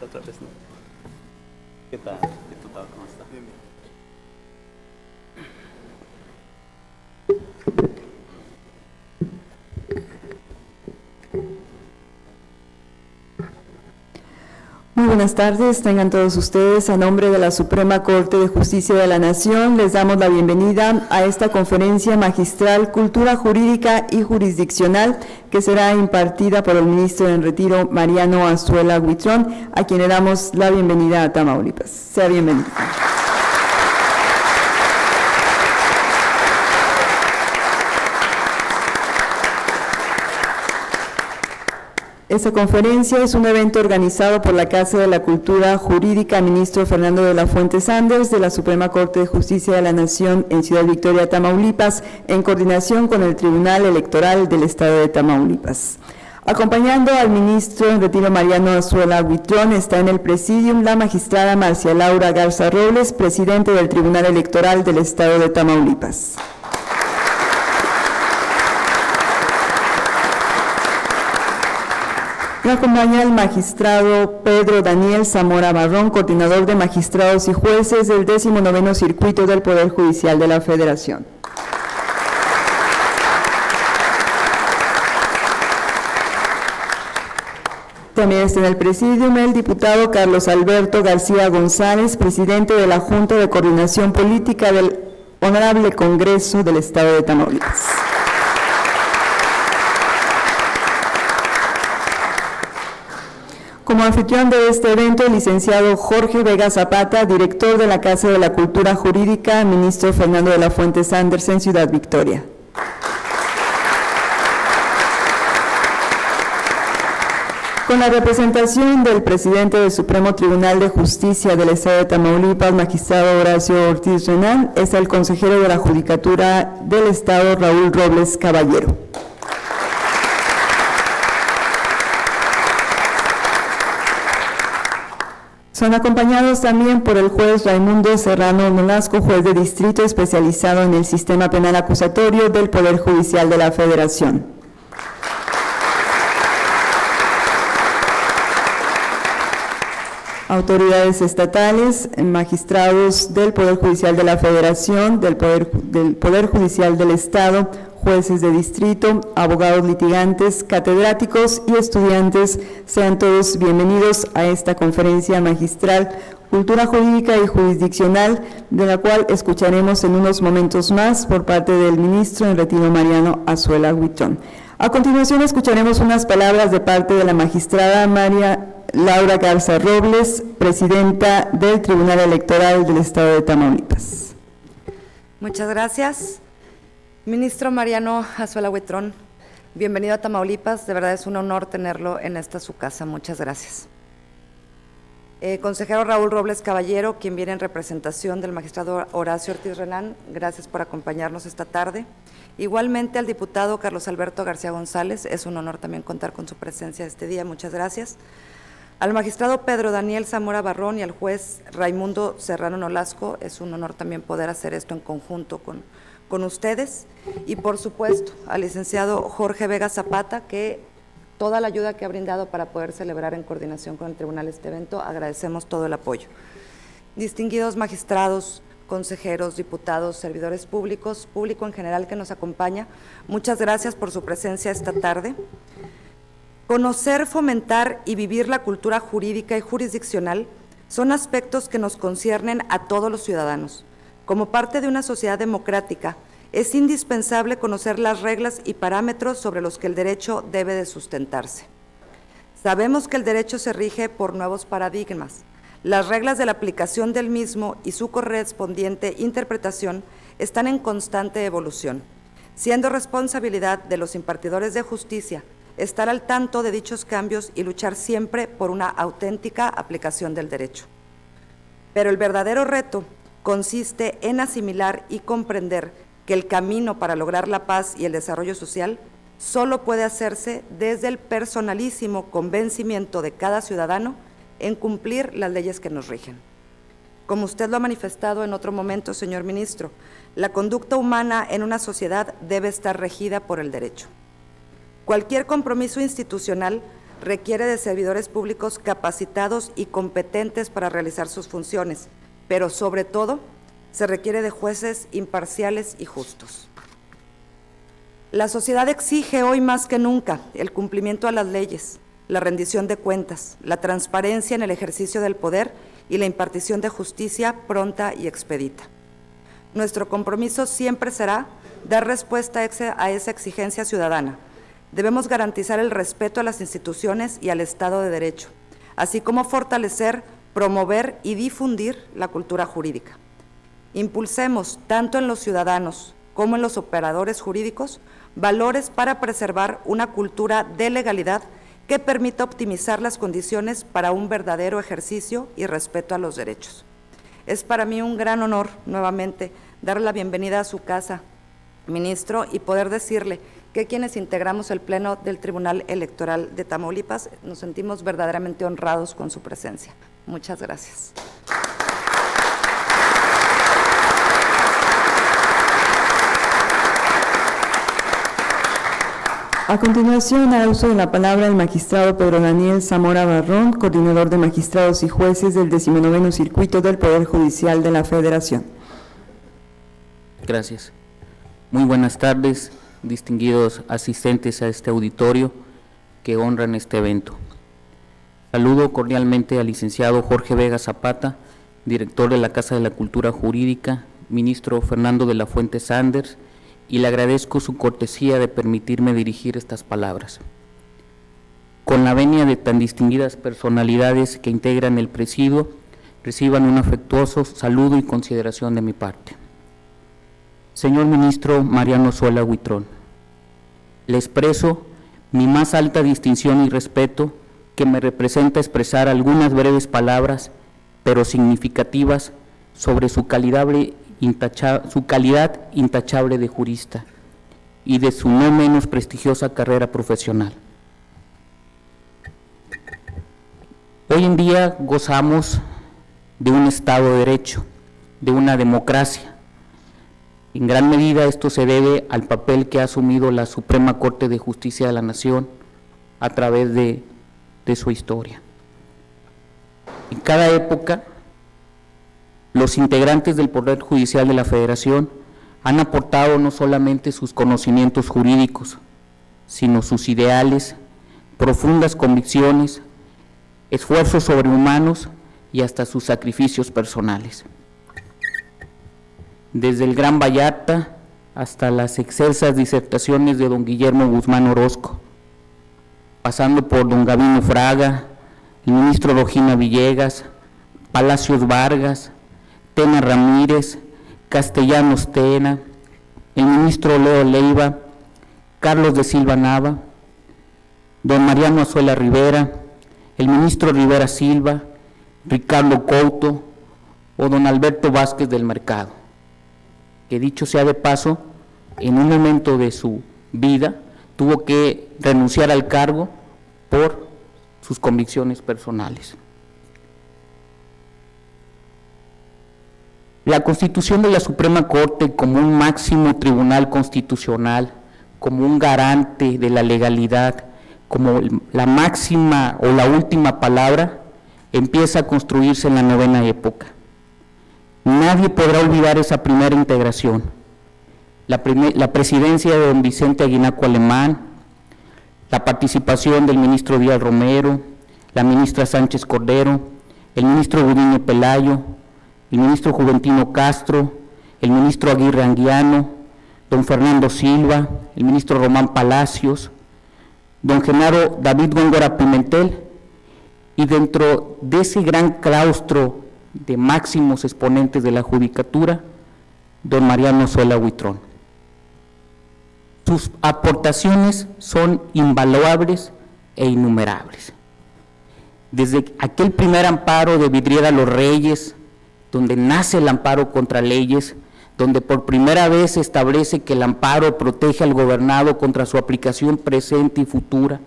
otra vez, ¿no? ¿Qué tal, diputado? ¿Cómo está? Bien, bien. Muy buenas tardes, tengan todos ustedes. A nombre de la Suprema Corte de Justicia de la Nación, les damos la bienvenida a esta conferencia magistral Cultura Jurídica y Jurisdiccional que será impartida por el ministro en retiro Mariano Azuela Huitrón, a quien le damos la bienvenida a Tamaulipas. Sea bienvenido. Esta conferencia es un evento organizado por la Casa de la Cultura Jurídica, ministro Fernando de la Fuente Sanders, de la Suprema Corte de Justicia de la Nación en Ciudad Victoria, Tamaulipas, en coordinación con el Tribunal Electoral del Estado de Tamaulipas. Acompañando al ministro en retiro Mariano Azuela Huitrón está en el presidium la magistrada Marcia Laura Garza Robles, presidente del Tribunal Electoral del Estado de Tamaulipas. Me acompaña el magistrado Pedro Daniel Zamora Barrón, coordinador de magistrados y jueces del 19º Circuito del Poder Judicial de la Federación. También está en el presidium el diputado Carlos Alberto García González, presidente de la Junta de Coordinación Política del Honorable Congreso del Estado de Tamaulipas. Como anfitrión de este evento, el licenciado Jorge Vega Zapata, director de la Casa de la Cultura Jurídica, ministro Fernando de la Fuente Sanders en Ciudad Victoria. Con la representación del presidente del Supremo Tribunal de Justicia del Estado de Tamaulipas, magistrado Horacio Ortiz Renán, está el consejero de la Judicatura del Estado, Raúl Robles Caballero. Son acompañados también por el juez Raimundo Serrano Nolasco, juez de distrito especializado en el sistema penal acusatorio del Poder Judicial de la Federación. Autoridades estatales, magistrados del Poder Judicial de la Federación, del Poder Judicial del Estado, jueces de distrito, abogados litigantes, catedráticos y estudiantes, sean todos bienvenidos a esta conferencia magistral Cultura Jurídica y Jurisdiccional, de la cual escucharemos en unos momentos más por parte del ministro en retiro Mariano Azuela Huitrón. A continuación escucharemos unas palabras de parte de la magistrada María Laura Garza Robles, presidenta del Tribunal Electoral del Estado de Tamaulipas. Muchas gracias. Ministro Mariano Azuela Huitrón, bienvenido a Tamaulipas, de verdad es un honor tenerlo en esta su casa, muchas gracias. Consejero Raúl Robles Caballero, quien viene en representación del magistrado Horacio Ortiz Renán, gracias por acompañarnos esta tarde. Igualmente al diputado Carlos Alberto García González, es un honor también contar con su presencia este día, muchas gracias. Al magistrado Pedro Daniel Zamora Barrón y al juez Raimundo Serrano Nolasco, es un honor también poder hacer esto en conjunto con ustedes, y por supuesto al licenciado Jorge Vega Zapata, que toda la ayuda que ha brindado para poder celebrar en coordinación con el tribunal este evento, agradecemos todo el apoyo. Distinguidos magistrados, consejeros, diputados, servidores públicos, público en general que nos acompaña, muchas gracias por su presencia esta tarde. Conocer, fomentar y vivir la cultura jurídica y jurisdiccional son aspectos que nos conciernen a todos los ciudadanos. Como parte de una sociedad democrática, es indispensable conocer las reglas y parámetros sobre los que el derecho debe de sustentarse. Sabemos que el derecho se rige por nuevos paradigmas. Las reglas de la aplicación del mismo y su correspondiente interpretación están en constante evolución, siendo responsabilidad de los impartidores de justicia estar al tanto de dichos cambios y luchar siempre por una auténtica aplicación del derecho. Pero el verdadero reto consiste en asimilar y comprender que el camino para lograr la paz y el desarrollo social solo puede hacerse desde el personalísimo convencimiento de cada ciudadano en cumplir las leyes que nos rigen. Como usted lo ha manifestado en otro momento, señor ministro, la conducta humana en una sociedad debe estar regida por el derecho. Cualquier compromiso institucional requiere de servidores públicos capacitados y competentes para realizar sus funciones, pero sobre todo se requiere de jueces imparciales y justos. La sociedad exige hoy más que nunca el cumplimiento a las leyes, la rendición de cuentas, la transparencia en el ejercicio del poder y la impartición de justicia pronta y expedita. Nuestro compromiso siempre será dar respuesta a esa exigencia ciudadana. Debemos garantizar el respeto a las instituciones y al Estado de Derecho, así como fortalecer, promover y difundir la cultura jurídica. Impulsemos, tanto en los ciudadanos como en los operadores jurídicos, valores para preservar una cultura de legalidad que permita optimizar las condiciones para un verdadero ejercicio y respeto a los derechos. Es para mí un gran honor, nuevamente, darle la bienvenida a su casa, ministro, y poder decirle que quienes integramos el Pleno del Tribunal Electoral de Tamaulipas nos sentimos verdaderamente honrados con su presencia. Muchas gracias. A continuación, hará uso de la palabra el magistrado Pedro Daniel Zamora Barrón, coordinador de magistrados y jueces del 19º Circuito del Poder Judicial de la Federación. Gracias. Muy buenas tardes, distinguidos asistentes a este auditorio que honran este evento. Saludo cordialmente al licenciado Jorge Vega Zapata, director de la Casa de la Cultura Jurídica, ministro Fernando de la Fuente Sanders, y le agradezco su cortesía de permitirme dirigir estas palabras. Con la venia de tan distinguidas personalidades que integran el presidio, reciban un afectuoso saludo y consideración de mi parte. Señor ministro Mariano Zuela Huitrón, le expreso mi más alta distinción y respeto que me representa expresar algunas breves palabras, pero significativas, sobre su calidad intachable de jurista y de su no menos prestigiosa carrera profesional. Hoy en día gozamos de un Estado de Derecho, de una democracia. En gran medida esto se debe al papel que ha asumido la Suprema Corte de Justicia de la Nación a través de su historia. En cada época, los integrantes del Poder Judicial de la Federación han aportado no solamente sus conocimientos jurídicos, sino sus ideales, profundas convicciones, esfuerzos sobrehumanos y hasta sus sacrificios personales. Desde el Gran Vallarta hasta las excelsas disertaciones de don Guillermo Guzmán Orozco, pasando por don Gabino Fraga, el ministro Rogina Villegas, Palacios Vargas, Tena Ramírez, Castellanos Tena, el ministro Leo Leiva, Carlos de Silva Nava, don Mariano Azuela Rivera, el ministro Rivera Silva, Ricardo Couto o don Alberto Vázquez del Mercado, que dicho sea de paso, en un momento de su vida tuvo que renunciar al cargo por sus convicciones personales. La Constitución de la Suprema Corte, como un máximo tribunal constitucional, como un garante de la legalidad, como la máxima o la última palabra, empieza a construirse en la novena época. Nadie podrá olvidar esa primera integración. La presidencia de don Vicente Aguinaco Alemán, la participación del ministro Díaz Romero, la ministra Sánchez Cordero, el ministro Gudiño Pelayo, el ministro Juventino Castro, el ministro Aguirre Anguiano, don Fernando Silva, el ministro Román Palacios, don Genaro David Góngora Pimentel, y dentro de ese gran claustro de máximos exponentes de la judicatura, don Mariano Zuela Huitrón. Sus aportaciones son invaluables e innumerables. Desde aquel primer amparo de Vidriera Los Reyes, donde nace el amparo contra leyes, donde por primera vez se establece que el amparo protege al gobernado contra su aplicación presente y futura,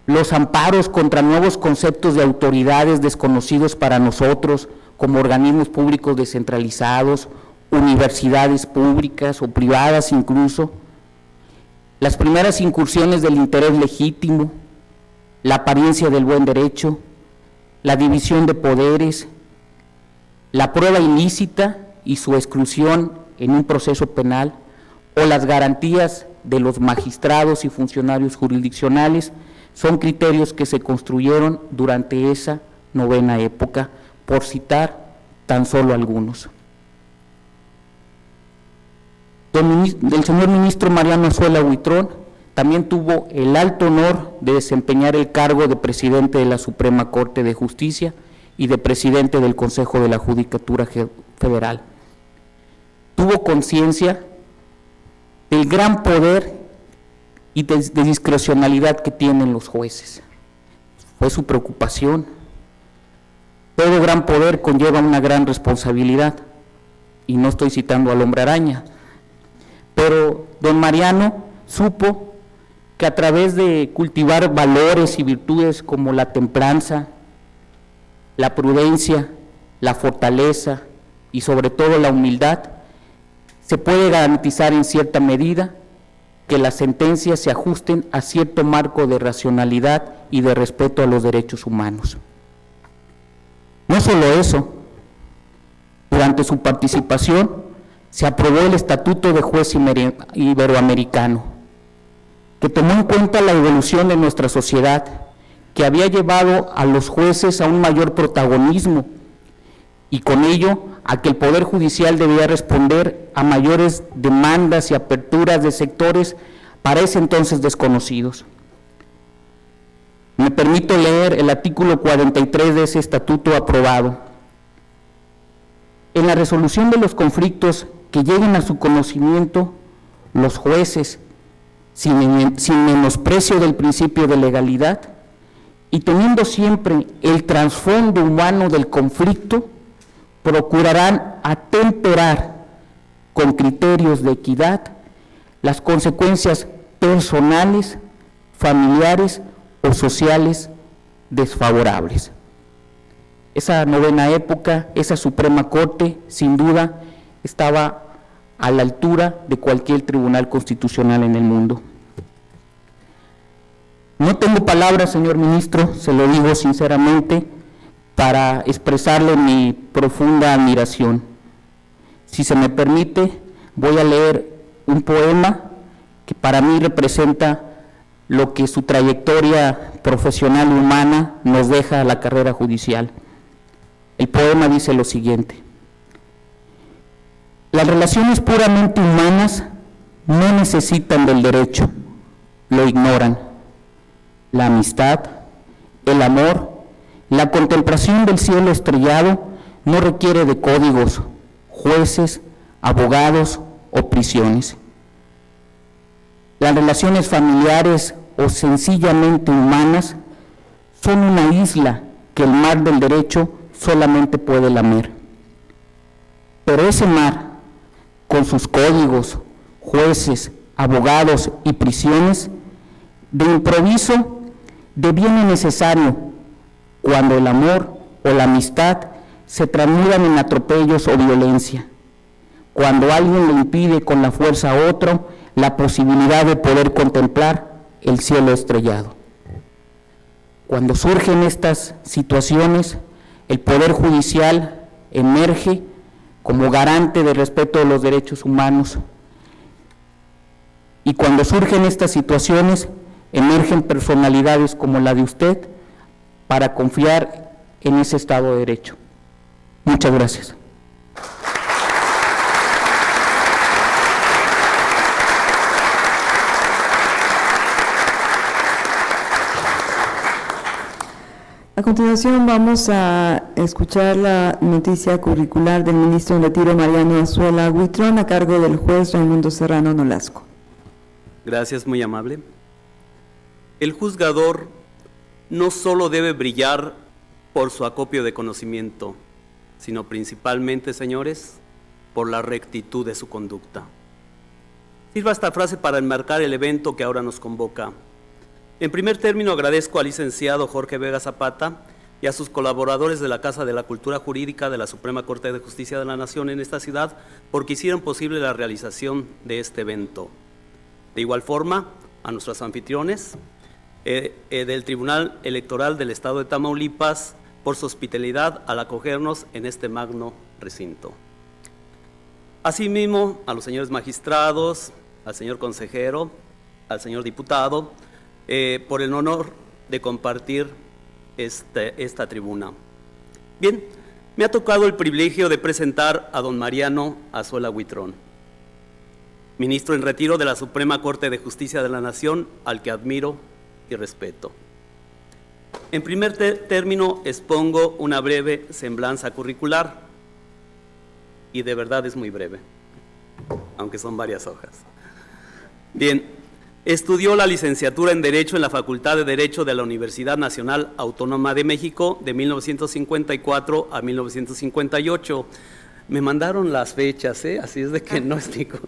los amparos contra nuevos conceptos de autoridades desconocidos para nosotros, como organismos públicos descentralizados, universidades públicas o privadas incluso, las primeras incursiones del interés legítimo, la apariencia del buen derecho, la división de poderes, la prueba ilícita y su exclusión en un proceso penal, o las garantías de los magistrados y funcionarios jurisdiccionales, son criterios que se construyeron durante esa novena época, por citar tan solo algunos. El señor ministro Mariano Azuela Huitrón también tuvo el alto honor de desempeñar el cargo de presidente de la Suprema Corte de Justicia y de presidente del Consejo de la Judicatura Federal. Tuvo conciencia del gran poder y de discrecionalidad que tienen los jueces. Fue su preocupación. Todo gran poder conlleva una gran responsabilidad, y no estoy citando al hombre araña, pero don Mariano supo que a través de cultivar valores y virtudes como la templanza, la prudencia, la fortaleza y sobre todo la humildad, se puede garantizar en cierta medida que las sentencias se ajusten a cierto marco de racionalidad y de respeto a los derechos humanos. No solo eso, durante su participación se aprobó el Estatuto de Juez Iberoamericano, que tomó en cuenta la evolución de nuestra sociedad, que había llevado a los jueces a un mayor protagonismo y con ello a que el Poder Judicial debía responder a mayores demandas y aperturas de sectores para ese entonces desconocidos. Me permito leer el artículo 43 de ese estatuto aprobado. En la resolución de los conflictos que lleguen a su conocimiento, los jueces, sin menosprecio del principio de legalidad y teniendo siempre el trasfondo humano del conflicto, procurarán atemperar con criterios de equidad las consecuencias personales, familiares o sociales desfavorables. Esa novena época, esa Suprema Corte, sin duda, estaba a la altura de cualquier tribunal constitucional en el mundo. No tengo palabras, señor ministro, se lo digo sinceramente, para expresarle mi profunda admiración. Si se me permite, voy a leer un poema que para mí representa lo que su trayectoria profesional y humana nos deja a la carrera judicial. El poema dice lo siguiente: las relaciones puramente humanas no necesitan del derecho, lo ignoran. La amistad, el amor, la contemplación del cielo estrellado no requiere de códigos, jueces, abogados o prisiones. Las relaciones familiares o sencillamente humanas son una isla que el mar del derecho solamente puede lamer. Pero ese mar, con sus códigos, jueces, abogados y prisiones, de improviso deviene necesario cuando el amor o la amistad se transmudan en atropellos o violencia, cuando alguien le impide con la fuerza a otro la posibilidad de poder contemplar el cielo estrellado. Cuando surgen estas situaciones, el Poder Judicial emerge como garante del respeto de los derechos humanos, y cuando surgen estas situaciones, emergen personalidades como la de usted para confiar en ese Estado de Derecho. Muchas gracias. A continuación vamos a escuchar la noticia curricular del ministro en retiro Mariano Azuela Huitrón a cargo del juez Raimundo Serrano Nolasco. Gracias, muy amable. El juzgador no solo debe brillar por su acopio de conocimiento, sino principalmente, señores, por la rectitud de su conducta. Sirva esta frase para enmarcar el evento que ahora nos convoca. En primer término, agradezco al licenciado Jorge Vega Zapata y a sus colaboradores de la Casa de la Cultura Jurídica de la Suprema Corte de Justicia de la Nación en esta ciudad porque hicieron posible la realización de este evento. De igual forma, a nuestros anfitriones, del Tribunal Electoral del Estado de Tamaulipas por su hospitalidad al acogernos en este magno recinto. Asimismo, a los señores magistrados, al señor consejero, al señor diputado, por el honor de compartir esta tribuna. Bien, me ha tocado el privilegio de presentar a don Mariano Azuela Huitrón, ministro en retiro de la Suprema Corte de Justicia de la Nación, al que admiro y respeto. En primer término, expongo una breve semblanza curricular, y de verdad es muy breve, aunque son varias hojas. Bien, estudió la licenciatura en Derecho en la Facultad de Derecho de la Universidad Nacional Autónoma de México de 1954 a 1958. Me mandaron las fechas, así es de que no explico.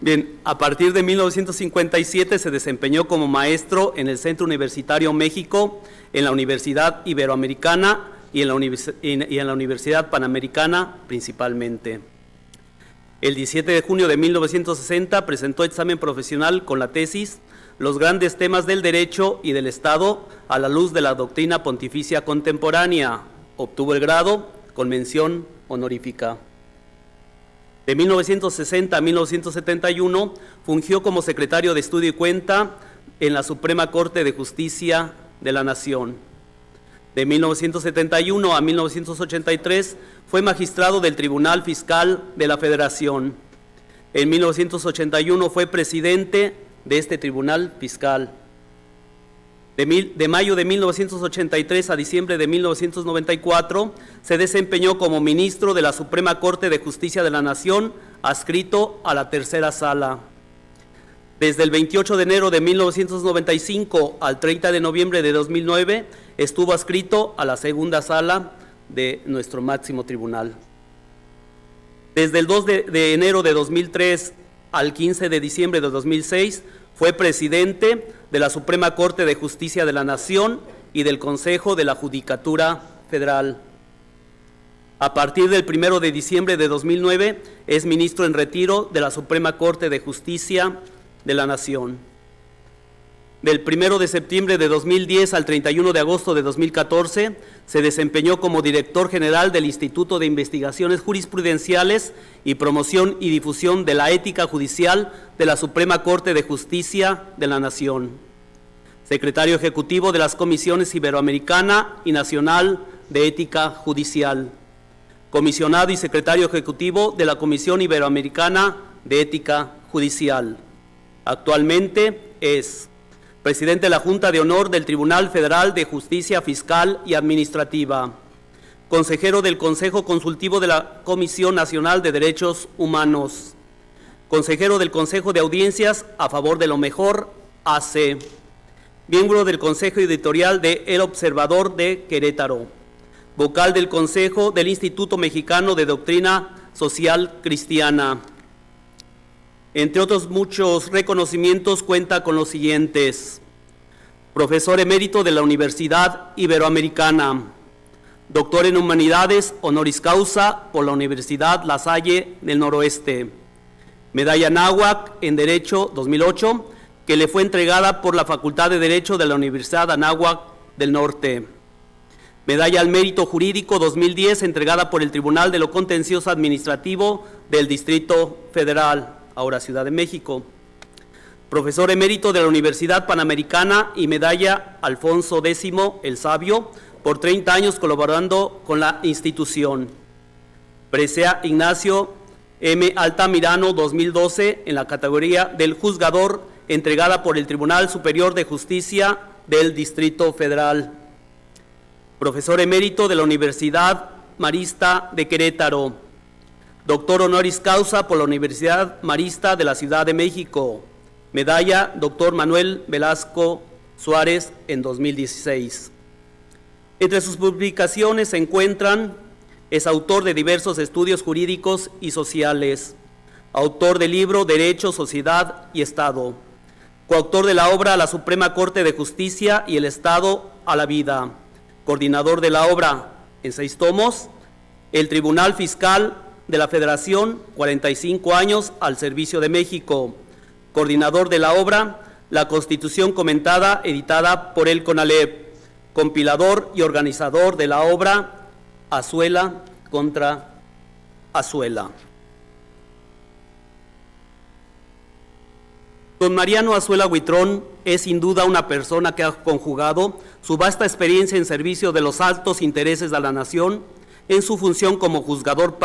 Bien, a partir de 1957 se desempeñó como maestro en el Centro Universitario México, en la Universidad Iberoamericana y en la Universidad Panamericana principalmente. El 17 de junio de 1960 presentó examen profesional con la tesis Los grandes temas del derecho y del Estado a la luz de la doctrina pontificia contemporánea. Obtuvo el grado con mención honorífica. De 1960 a 1971 fungió como secretario de Estudio y Cuenta en la Suprema Corte de Justicia de la Nación. De 1971 a 1983 fue magistrado del Tribunal Fiscal de la Federación. En 1981 fue presidente de este Tribunal Fiscal. De mayo de 1983 a diciembre de 1994 se desempeñó como ministro de la Suprema Corte de Justicia de la Nación, adscrito a la Tercera Sala. Desde el 28 de enero de 1995 al 30 de noviembre de 2009 estuvo adscrito a la Segunda Sala de nuestro máximo tribunal. Desde el 2 de enero de 2003 al 15 de diciembre de 2006 fue presidente de la Suprema Corte de Justicia de la Nación y del Consejo de la Judicatura Federal. A partir del 1 de diciembre de 2009 es ministro en retiro de la Suprema Corte de Justicia de la Nación. Del 1 de septiembre de 2010 al 31 de agosto de 2014 se desempeñó como director general del Instituto de Investigaciones Jurisprudenciales y Promoción y Difusión de la Ética Judicial de la Suprema Corte de Justicia de la Nación. Secretario ejecutivo de las Comisiones Iberoamericana y Nacional de Ética Judicial. Comisionado y secretario ejecutivo de la Comisión Iberoamericana de Ética Judicial. Actualmente es presidente de la Junta de Honor del Tribunal Federal de Justicia Fiscal y Administrativa, consejero del Consejo Consultivo de la Comisión Nacional de Derechos Humanos, consejero del Consejo de Audiencias a favor de lo mejor, AC, miembro del Consejo Editorial de El Observador de Querétaro, vocal del Consejo del Instituto Mexicano de Doctrina Social Cristiana. Entre otros muchos reconocimientos, cuenta con los siguientes: profesor emérito de la Universidad Iberoamericana, doctor en Humanidades honoris causa por la Universidad La Salle del Noroeste, medalla Anáhuac en Derecho 2008, que le fue entregada por la Facultad de Derecho de la Universidad Anáhuac del Norte, medalla al Mérito Jurídico 2010, entregada por el Tribunal de lo Contencioso Administrativo del Distrito Federal, ahora Ciudad de México, profesor emérito de la Universidad Panamericana y medalla Alfonso X el Sabio, por 30 años colaborando con la institución. Presea Ignacio M. Altamirano 2012 en la categoría del juzgador, entregada por el Tribunal Superior de Justicia del Distrito Federal. Profesor emérito de la Universidad Marista de Querétaro. Doctor honoris causa por la Universidad Marista de la Ciudad de México. Medalla Doctor Manuel Velasco Suárez en 2016. Entre sus publicaciones se encuentran: es autor de diversos estudios jurídicos y sociales, autor del libro Derecho, Sociedad y Estado, coautor de la obra La Suprema Corte de Justicia y el Estado a la Vida, coordinador de la obra en 6 tomos, El Tribunal Fiscal de la Federación, 45 años al servicio de México, coordinador de la obra la Constitución comentada editada por el CONALEP, compilador y organizador de la obra Azuela contra Azuela. Don Mariano Azuela Huitrón es sin duda una persona que ha conjugado su vasta experiencia en servicio de los altos intereses de la nación en su función como juzgador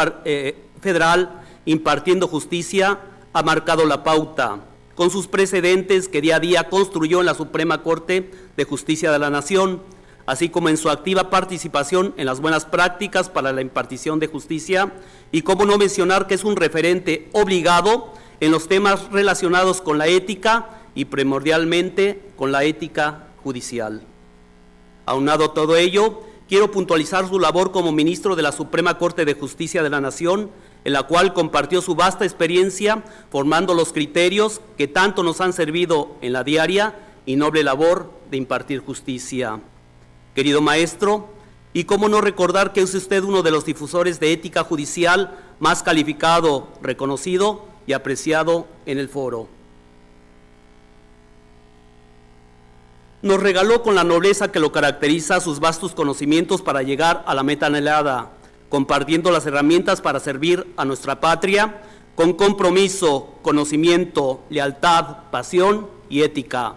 federal, impartiendo justicia, ha marcado la pauta con sus precedentes que día a día construyó en la Suprema Corte de Justicia de la Nación, así como en su activa participación en las buenas prácticas para la impartición de justicia, y cómo no mencionar que es un referente obligado en los temas relacionados con la ética y primordialmente con la ética judicial. Aunado a todo ello, quiero puntualizar su labor como ministro de la Suprema Corte de Justicia de la Nación, en la cual compartió su vasta experiencia formando los criterios que tanto nos han servido en la diaria y noble labor de impartir justicia. Querido maestro, y cómo no recordar que es usted uno de los difusores de ética judicial más calificado, reconocido y apreciado en el foro. Nos regaló con la nobleza que lo caracteriza sus vastos conocimientos para llegar a la meta anhelada, compartiendo las herramientas para servir a nuestra patria con compromiso, conocimiento, lealtad, pasión y ética,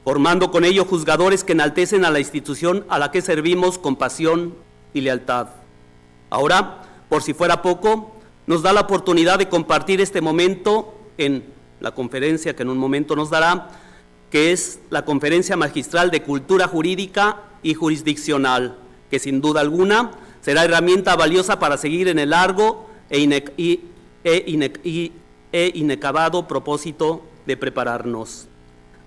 formando con ello juzgadores que enaltecen a la institución a la que servimos con pasión y lealtad. Ahora, por si fuera poco, nos da la oportunidad de compartir este momento en la conferencia que en un momento nos dará, que es la Conferencia Magistral de Cultura Jurídica y Jurisdiccional, que sin duda alguna será herramienta valiosa para seguir en el largo e inacabado propósito de prepararnos.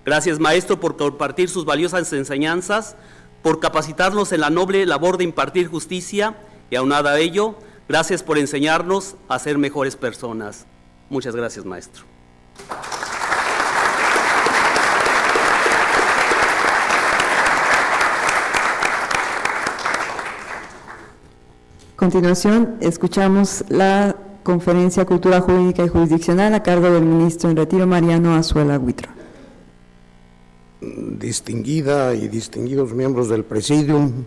Gracias, maestro, por compartir sus valiosas enseñanzas, por capacitarnos en la noble labor de impartir justicia y aunado a ello, gracias por enseñarnos a ser mejores personas. Muchas gracias, maestro. A continuación, escuchamos la Conferencia Cultura Jurídica y Jurisdiccional a cargo del ministro en retiro, Mariano Azuela Huitrón. Distinguida y distinguidos miembros del Presidium,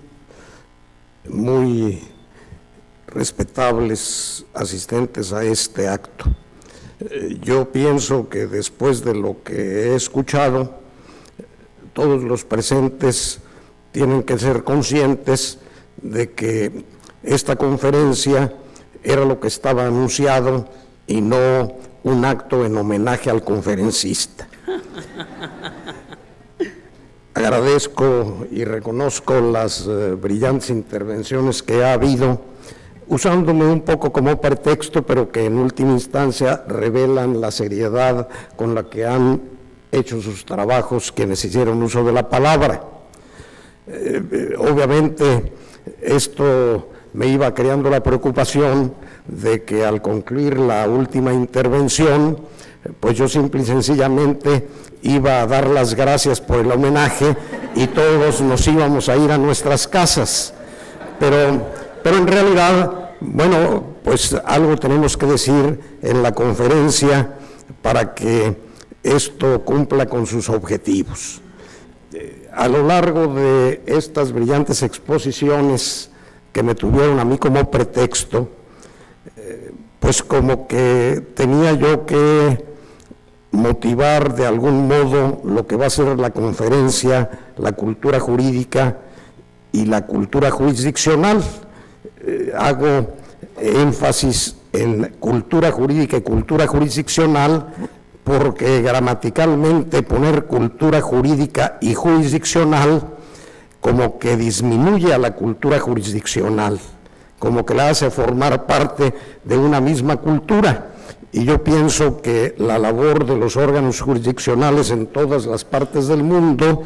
muy respetables asistentes a este acto. Yo pienso que después de lo que he escuchado, todos los presentes tienen que ser conscientes de que esta conferencia era lo que estaba anunciado y no un acto en homenaje al conferencista. Agradezco y reconozco las brillantes intervenciones que ha habido, usándome un poco como pretexto, pero que en última instancia revelan la seriedad con la que han hecho sus trabajos quienes hicieron uso de la palabra. Obviamente, esto me iba creando la preocupación de que al concluir la última intervención, pues yo simple y sencillamente iba a dar las gracias por el homenaje y todos nos íbamos a ir a nuestras casas. Pero en realidad, bueno, pues algo tenemos que decir en la conferencia para que esto cumpla con sus objetivos. A lo largo de estas brillantes exposiciones que me tuvieron a mí como pretexto, pues como que tenía yo que motivar de algún modo lo que va a ser la conferencia, la cultura jurídica y la cultura jurisdiccional. Hago énfasis en cultura jurídica y cultura jurisdiccional porque gramaticalmente poner cultura jurídica y jurisdiccional como que disminuye a la cultura jurisdiccional, como que la hace formar parte de una misma cultura. Y yo pienso que la labor de los órganos jurisdiccionales en todas las partes del mundo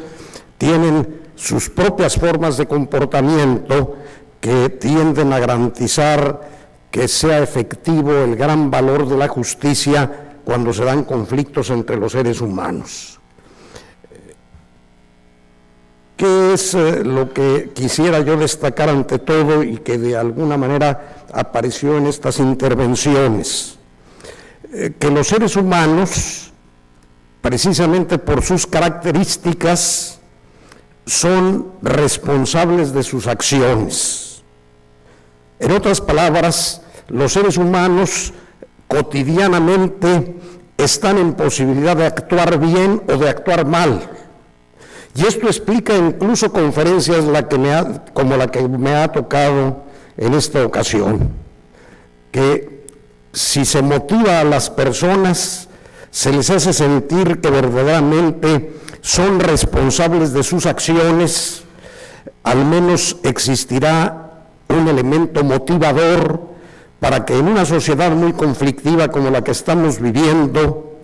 tienen sus propias formas de comportamiento que tienden a garantizar que sea efectivo el gran valor de la justicia cuando se dan conflictos entre los seres humanos. ¿Qué es lo que quisiera yo destacar ante todo y que de alguna manera apareció en estas intervenciones? Que los seres humanos precisamente por sus características, son responsables de sus acciones. En otras palabras, los seres humanos cotidianamente están en posibilidad de actuar bien o de actuar mal. Y esto explica incluso conferencias como la que me ha tocado en esta ocasión, que si se motiva a las personas, se les hace sentir que verdaderamente son responsables de sus acciones, al menos existirá un elemento motivador para que en una sociedad muy conflictiva como la que estamos viviendo,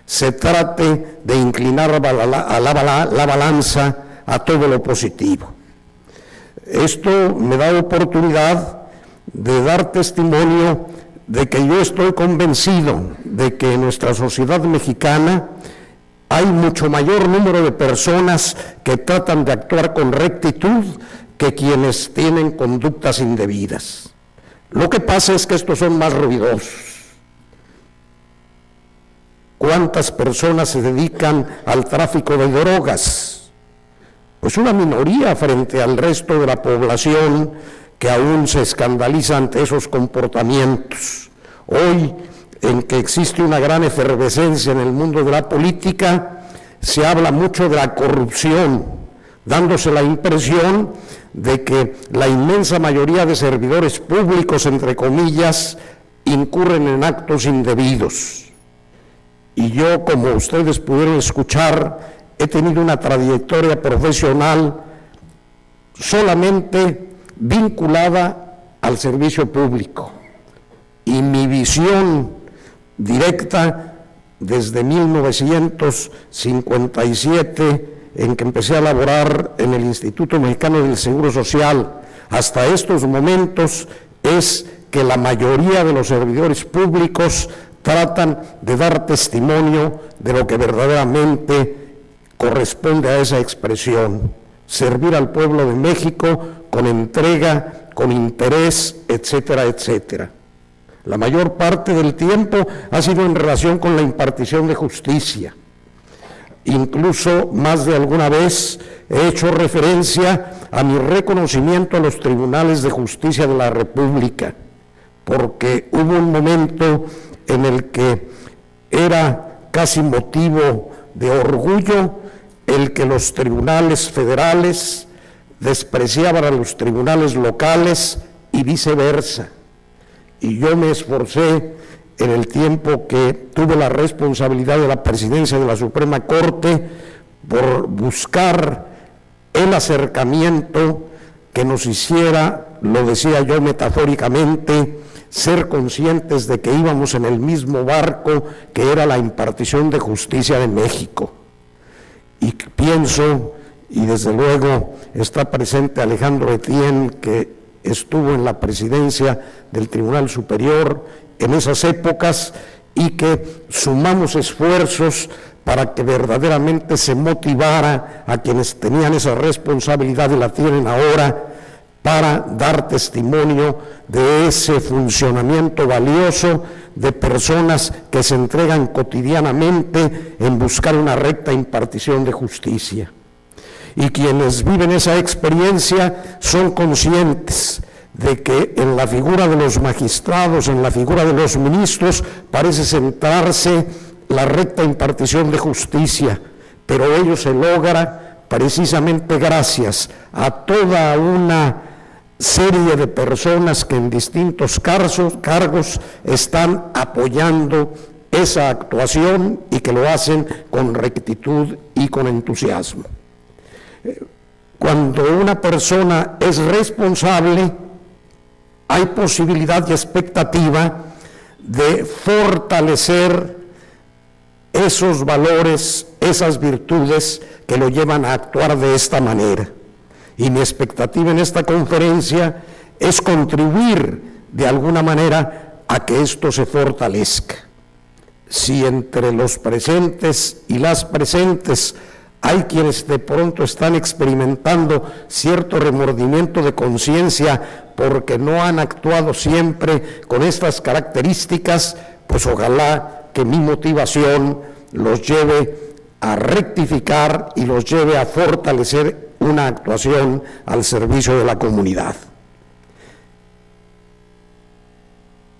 se trate de inclinar a la balanza a todo lo positivo. Esto me da oportunidad de dar testimonio de que yo estoy convencido de que en nuestra sociedad mexicana hay mucho mayor número de personas que tratan de actuar con rectitud que quienes tienen conductas indebidas. Lo que pasa es que estos son más ruidosos. ¿Cuántas personas se dedican al tráfico de drogas? Pues una minoría frente al resto de la población que aún se escandaliza ante esos comportamientos. Hoy, en que existe una gran efervescencia en el mundo de la política, se habla mucho de la corrupción, dándose la impresión de que la inmensa mayoría de servidores públicos, entre comillas, incurren en actos indebidos. Y yo, como ustedes pudieron escuchar, he tenido una trayectoria profesional solamente vinculada al servicio público. Y mi visión directa desde 1957, en que empecé a laborar en el Instituto Mexicano del Seguro Social, hasta estos momentos, es que la mayoría de los servidores públicos tratan de dar testimonio de lo que verdaderamente corresponde a esa expresión: servir al pueblo de México con entrega, con interés, etcétera, etcétera. La mayor parte del tiempo ha sido en relación con la impartición de justicia. Incluso más de alguna vez he hecho referencia a mi reconocimiento a los tribunales de justicia de la República, porque hubo un momento en el que era casi motivo de orgullo el que los tribunales federales despreciaban a los tribunales locales y viceversa. Y yo me esforcé en el tiempo que tuve la responsabilidad de la presidencia de la Suprema Corte por buscar el acercamiento que nos hiciera, lo decía yo metafóricamente, ser conscientes de que íbamos en el mismo barco que era la impartición de justicia de México. Y pienso, y desde luego está presente Alejandro Etienne, que estuvo en la presidencia del Tribunal Superior en esas épocas, y que sumamos esfuerzos para que verdaderamente se motivara a quienes tenían esa responsabilidad y la tienen ahora, para dar testimonio de ese funcionamiento valioso de personas que se entregan cotidianamente en buscar una recta impartición de justicia. Y quienes viven esa experiencia son conscientes de que en la figura de los magistrados, en la figura de los ministros, parece centrarse la recta impartición de justicia, pero ello se logra precisamente gracias a toda una serie de personas que en distintos cargos están apoyando esa actuación y que lo hacen con rectitud y con entusiasmo. Cuando una persona es responsable, hay posibilidad y expectativa de fortalecer esos valores, esas virtudes que lo llevan a actuar de esta manera. Y mi expectativa en esta conferencia es contribuir de alguna manera a que esto se fortalezca. Si entre los presentes y las presentes hay quienes de pronto están experimentando cierto remordimiento de conciencia porque no han actuado siempre con estas características, pues ojalá que mi motivación los lleve a rectificar y los lleve a fortalecer una actuación al servicio de la comunidad.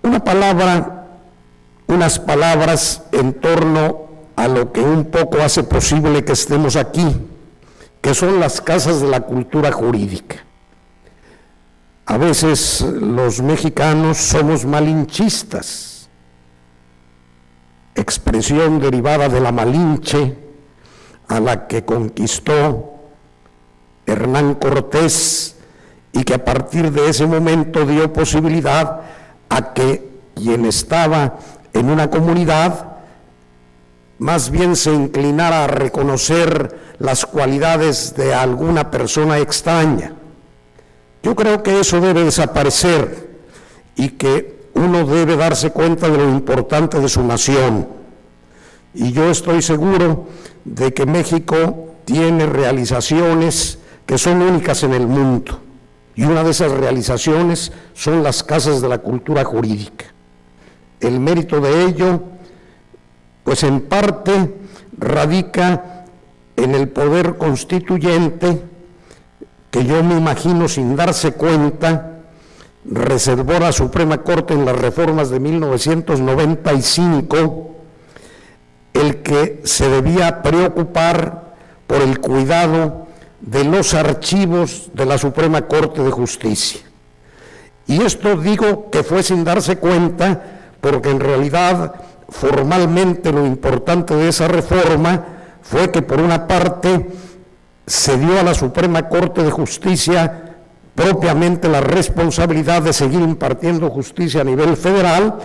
Unas palabras en torno a lo que un poco hace posible que estemos aquí, que son las casas de la cultura jurídica. A veces los mexicanos somos malinchistas, expresión derivada de la Malinche, a la que conquistó Hernán Cortés, y que a partir de ese momento dio posibilidad a que quien estaba en una comunidad más bien se inclinara a reconocer las cualidades de alguna persona extraña. Yo creo que eso debe desaparecer y que uno debe darse cuenta de lo importante de su nación. Y yo estoy seguro de que México tiene realizaciones que son únicas en el mundo. Y una de esas realizaciones son las casas de la cultura jurídica. El mérito de ello, pues en parte radica en el poder constituyente, que yo me imagino sin darse cuenta reservó a la Suprema Corte en las reformas de 1995 el que se debía preocupar por el cuidado de los archivos de la Suprema Corte de Justicia. Y esto digo que fue sin darse cuenta, porque en realidad formalmente lo importante de esa reforma fue que por una parte se dio a la Suprema Corte de Justicia propiamente la responsabilidad de seguir impartiendo justicia a nivel federal,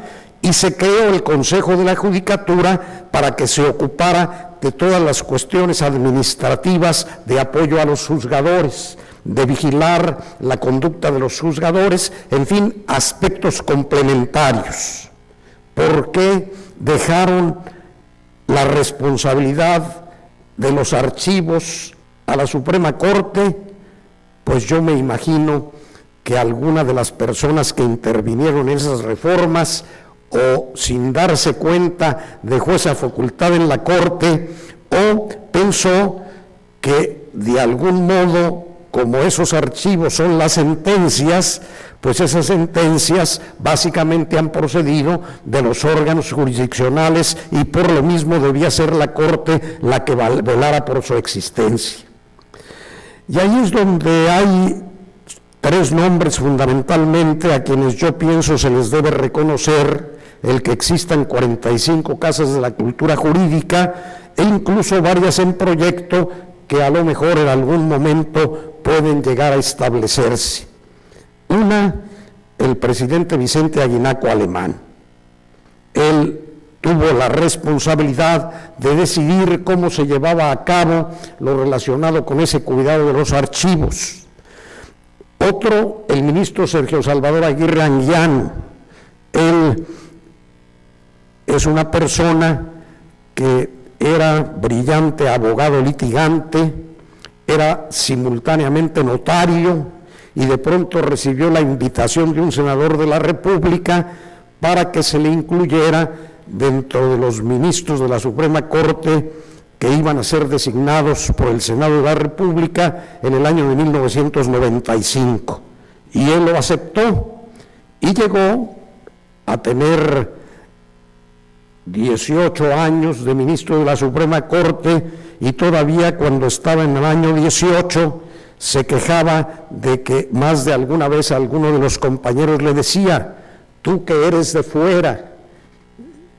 y se creó el Consejo de la Judicatura para que se ocupara de todas las cuestiones administrativas de apoyo a los juzgadores, de vigilar la conducta de los juzgadores, en fin, aspectos complementarios. ¿Por qué dejaron la responsabilidad de los archivos a la Suprema Corte? Pues yo me imagino que alguna de las personas que intervinieron en esas reformas, o sin darse cuenta dejó esa facultad en la Corte, o pensó que de algún modo, como esos archivos son las sentencias, pues esas sentencias básicamente han procedido de los órganos jurisdiccionales y por lo mismo debía ser la Corte la que velara por su existencia. Y ahí es donde hay tres nombres fundamentalmente a quienes yo pienso se les debe reconocer el que existan 45 casas de la cultura jurídica e incluso varias en proyecto que a lo mejor en algún momento pueden llegar a establecerse. Una, el presidente Vicente Aguinaco Alemán. Él tuvo la responsabilidad de decidir cómo se llevaba a cabo lo relacionado con ese cuidado de los archivos. Otro, el ministro Sergio Salvador Aguirre Anguiano. Él es una persona que era brillante abogado litigante, era simultáneamente notario y de pronto recibió la invitación de un senador de la República para que se le incluyera dentro de los ministros de la Suprema Corte que iban a ser designados por el Senado de la República en el año de 1995. Y él lo aceptó y llegó a tener 18 años de ministro de la Suprema Corte, y todavía cuando estaba en el año 18 se quejaba de que más de alguna vez alguno de los compañeros le decía: tú que eres de fuera,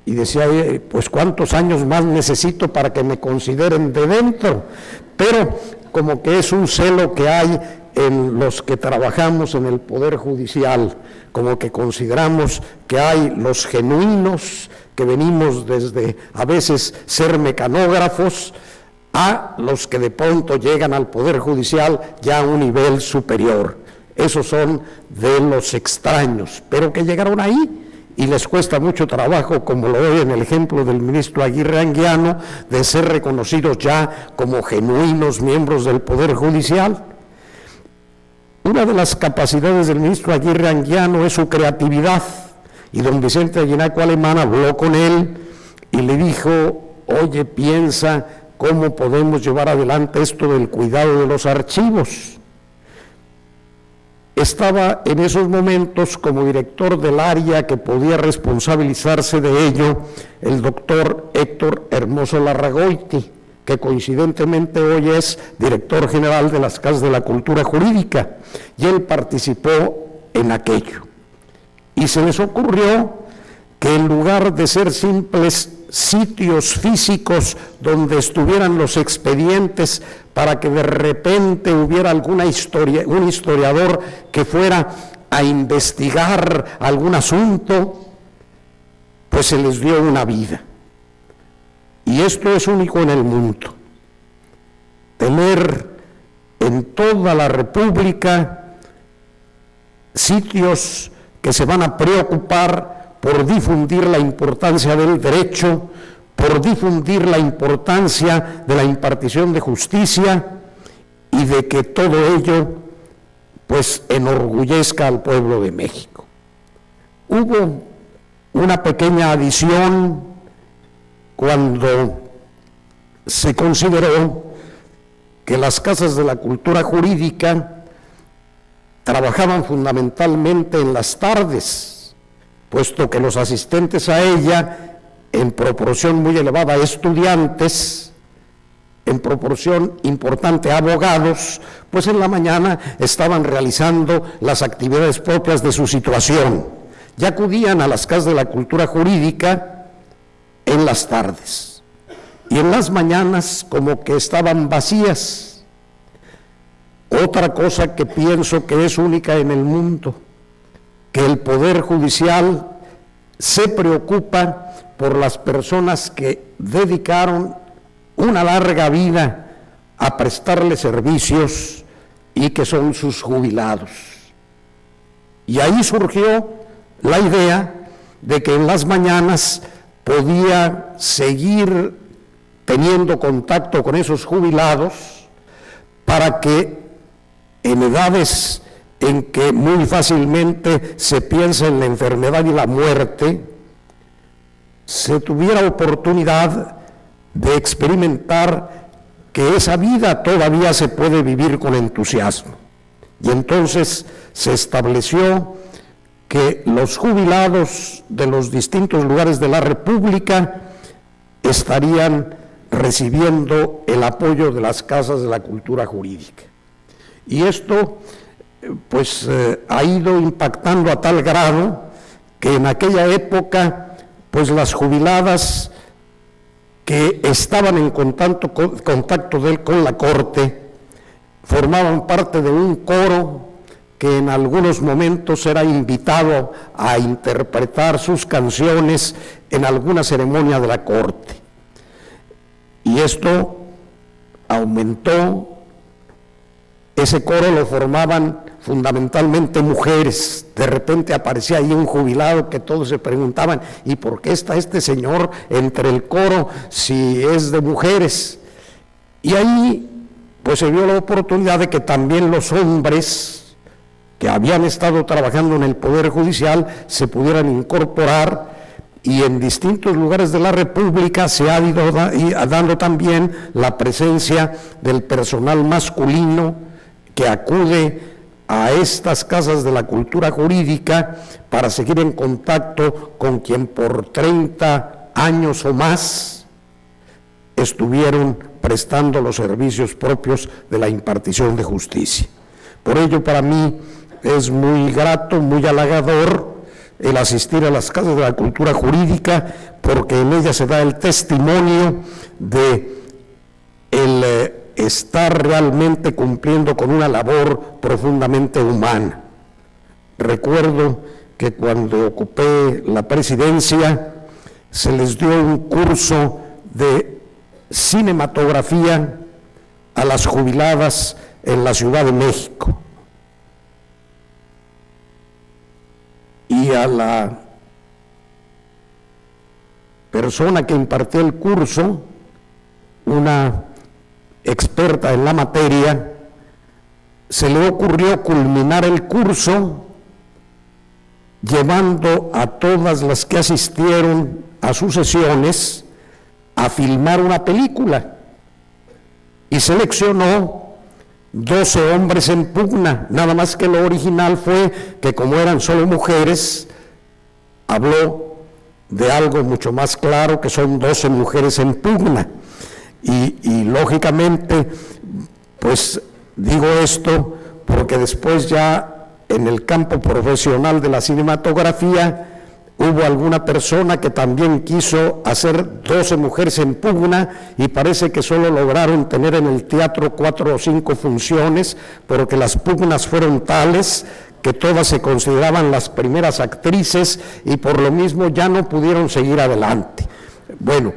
y decía, pues cuántos años más necesito para que me consideren de dentro. Pero como que es un celo que hay en los que trabajamos en el Poder Judicial, como que consideramos que hay los genuinos que venimos desde a veces ser mecanógrafos, a los que de pronto llegan al Poder Judicial ya a un nivel superior. Esos son de los extraños, pero que llegaron ahí y les cuesta mucho trabajo, como lo ve en el ejemplo del ministro Aguirre Anguiano, de ser reconocidos ya como genuinos miembros del Poder Judicial. Una de las capacidades del ministro Aguirre Anguiano es su creatividad, y don Vicente Aguinaco Alemán habló con él y le dijo: oye, piensa cómo podemos llevar adelante esto del cuidado de los archivos. Estaba en esos momentos como director del área que podía responsabilizarse de ello el doctor Héctor Hermoso Larragoiti, que coincidentemente hoy es director general de las Casas de la Cultura Jurídica, y él participó en aquello. Y se les ocurrió que en lugar de ser simples sitios físicos donde estuvieran los expedientes para que de repente hubiera un historiador que fuera a investigar algún asunto, pues se les dio una vida. Y esto es único en el mundo. Tener en toda la República sitios que se van a preocupar por difundir la importancia del derecho, por difundir la importancia de la impartición de justicia y de que todo ello pues enorgullezca al pueblo de México. Hubo una pequeña adición cuando se consideró que las casas de la cultura jurídica trabajaban fundamentalmente en las tardes, puesto que los asistentes a ella, en proporción muy elevada estudiantes, en proporción importante abogados, pues en la mañana estaban realizando las actividades propias de su situación. Ya acudían a las casas de la cultura jurídica en las tardes, y en las mañanas como que estaban vacías. Otra cosa que pienso que es única en el mundo, que el Poder Judicial se preocupa por las personas que dedicaron una larga vida a prestarle servicios y que son sus jubilados. Y ahí surgió la idea de que en las mañanas podía seguir teniendo contacto con esos jubilados para que en edades en que muy fácilmente se piensa en la enfermedad y la muerte, se tuviera oportunidad de experimentar que esa vida todavía se puede vivir con entusiasmo. Y entonces se estableció que los jubilados de los distintos lugares de la República estarían recibiendo el apoyo de las casas de la cultura jurídica. Y esto pues ha ido impactando a tal grado que en aquella época pues las jubiladas que estaban en contacto con la corte formaban parte de un coro que en algunos momentos era invitado a interpretar sus canciones en alguna ceremonia de la corte. Y esto aumentó. Ese coro lo formaban fundamentalmente mujeres. De repente aparecía ahí un jubilado que todos se preguntaban, ¿y por qué está este señor entre el coro si es de mujeres? Y ahí pues se vio la oportunidad de que también los hombres que habían estado trabajando en el Poder Judicial se pudieran incorporar, y en distintos lugares de la República se ha ido dando también la presencia del personal masculino que acude a estas casas de la cultura jurídica para seguir en contacto con quien por 30 años o más estuvieron prestando los servicios propios de la impartición de justicia. Por ello, para mí es muy grato, muy halagador el asistir a las casas de la cultura jurídica, porque en ellas se da el testimonio de el estar realmente cumpliendo con una labor profundamente humana. Recuerdo que cuando ocupé la presidencia se les dio un curso de cinematografía a las jubiladas en la Ciudad de México, y a la persona que impartió el curso, una experta en la materia, se le ocurrió culminar el curso llevando a todas las que asistieron a sus sesiones a filmar una película, y seleccionó 12 hombres en pugna, nada más que lo original fue que como eran solo mujeres, habló de algo mucho más claro, que son 12 mujeres en pugna, y lógicamente, pues digo esto porque después ya en el campo profesional de la cinematografía hubo alguna persona que también quiso hacer 12 mujeres en pugna y parece que solo lograron tener en el teatro 4 o 5 funciones, porque las pugnas fueron tales que todas se consideraban las primeras actrices y por lo mismo ya no pudieron seguir adelante. Bueno,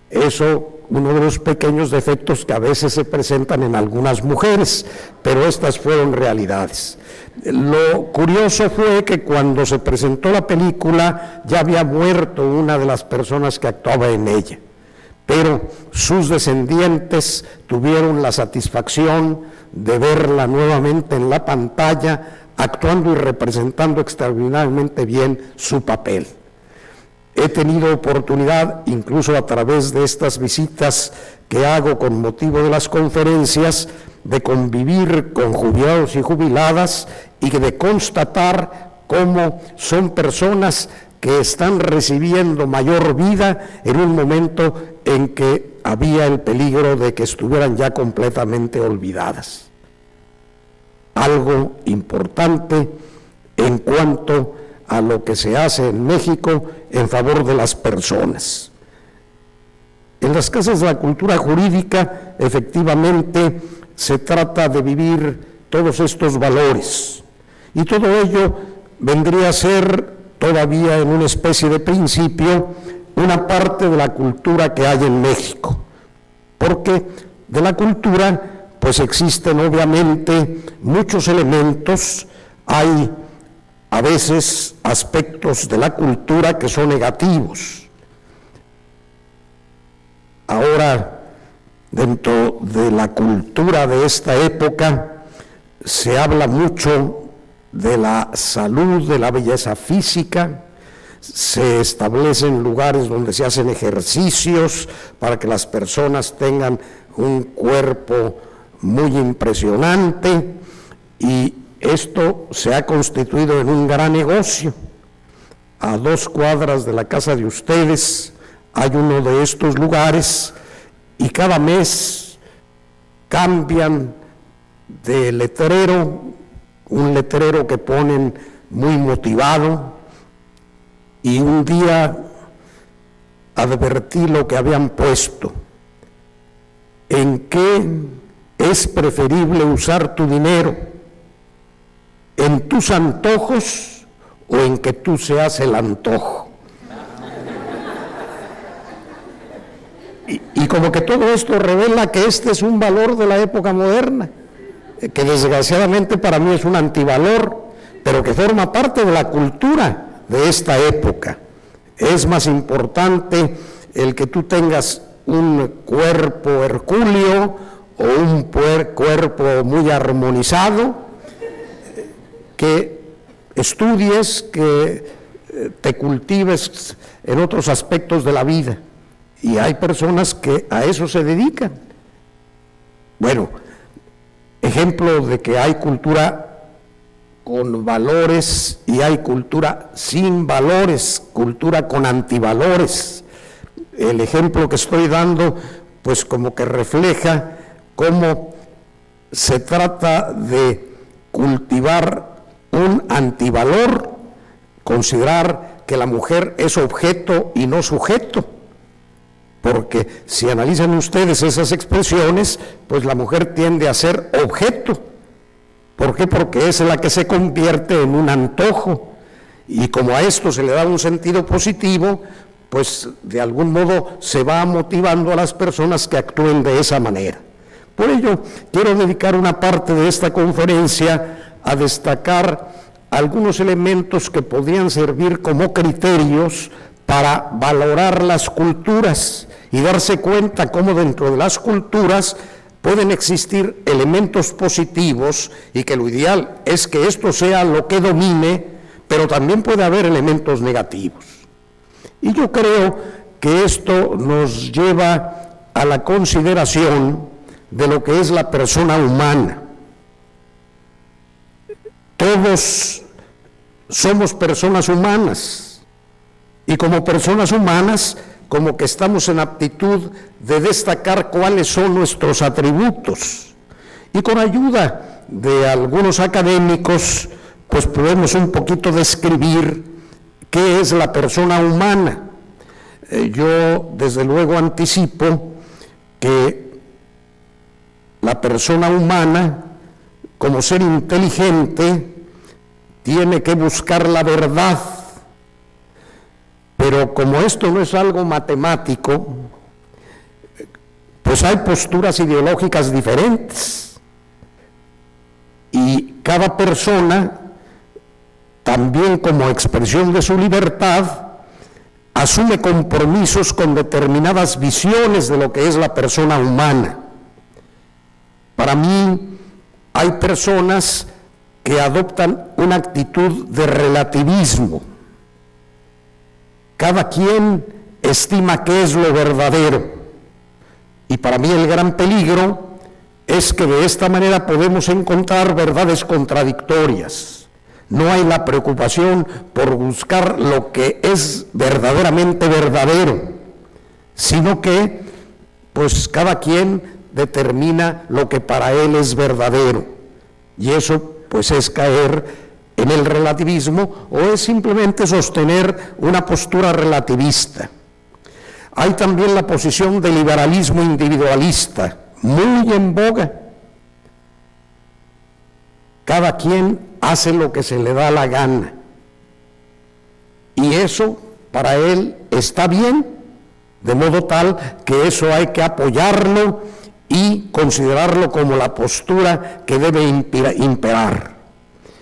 eso, uno de los pequeños defectos que a veces se presentan en algunas mujeres, pero estas fueron realidades. Lo curioso fue que cuando se presentó la película ya había muerto una de las personas que actuaba en ella, pero sus descendientes tuvieron la satisfacción de verla nuevamente en la pantalla, actuando y representando extraordinariamente bien su papel. He tenido oportunidad, incluso a través de estas visitas que hago con motivo de las conferencias, de convivir con jubilados y jubiladas y de constatar cómo son personas que están recibiendo mayor vida en un momento en que había el peligro de que estuvieran ya completamente olvidadas. Algo importante en cuanto a lo que se hace en México en favor de las personas. En las casas de la cultura jurídica, efectivamente, se trata de vivir todos estos valores, y todo ello vendría a ser todavía en una especie de principio una parte de la cultura que hay en México, porque de la cultura pues existen obviamente muchos elementos. Hay a veces aspectos de la cultura que son negativos. Ahora, dentro de la cultura de esta época, se habla mucho de la salud, de la belleza física, se establecen lugares donde se hacen ejercicios para que las personas tengan un cuerpo muy impresionante, y esto se ha constituido en un gran negocio. A 2 cuadras de la casa de ustedes hay uno de estos lugares y cada mes cambian de letrero, un letrero que ponen muy motivado, y un día advertí lo que habían puesto: ¿en qué es preferible usar tu dinero? ¿En tus antojos o en que tú seas el antojo? Y como que todo esto revela que este es un valor de la época moderna, que desgraciadamente para mí es un antivalor, pero que forma parte de la cultura de esta época. Es más importante el que tú tengas un cuerpo hercúleo o un cuerpo muy armonizado, que estudies, que te cultives en otros aspectos de la vida. Y hay personas que a eso se dedican. Bueno, ejemplo de que hay cultura con valores y hay cultura sin valores, cultura con antivalores. El ejemplo que estoy dando, pues como que refleja cómo se trata de cultivar un antivalor, considerar que la mujer es objeto y no sujeto. Porque si analizan ustedes esas expresiones, pues la mujer tiende a ser objeto. ¿Por qué? Porque es la que se convierte en un antojo. Y como a esto se le da un sentido positivo, pues de algún modo se va motivando a las personas que actúen de esa manera. Por ello, quiero dedicar una parte de esta conferencia a destacar algunos elementos que podrían servir como criterios para valorar las culturas y darse cuenta cómo dentro de las culturas pueden existir elementos positivos y que lo ideal es que esto sea lo que domine, pero también puede haber elementos negativos. Y yo creo que esto nos lleva a la consideración de lo que es la persona humana. Todos somos personas humanas y como personas humanas como que estamos en aptitud de destacar cuáles son nuestros atributos. Y con ayuda de algunos académicos, pues podemos un poquito describir qué es la persona humana. Yo desde luego anticipo que la persona humana, como ser inteligente, tiene que buscar la verdad. Pero como esto no es algo matemático, pues hay posturas ideológicas diferentes. Y cada persona, también como expresión de su libertad, asume compromisos con determinadas visiones de lo que es la persona humana. Para mí, hay personas que adoptan una actitud de relativismo. Cada quien estima qué es lo verdadero. Y para mí el gran peligro es que de esta manera podemos encontrar verdades contradictorias. No hay la preocupación por buscar lo que es verdaderamente verdadero, sino que pues cada quien determina lo que para él es verdadero. Y eso pues es caer en el relativismo o es simplemente sostener una postura relativista. Hay también la posición del liberalismo individualista, muy en boga. Cada quien hace lo que se le da la gana. Y eso para él está bien, de modo tal que eso hay que apoyarlo y considerarlo como la postura que debe imperar.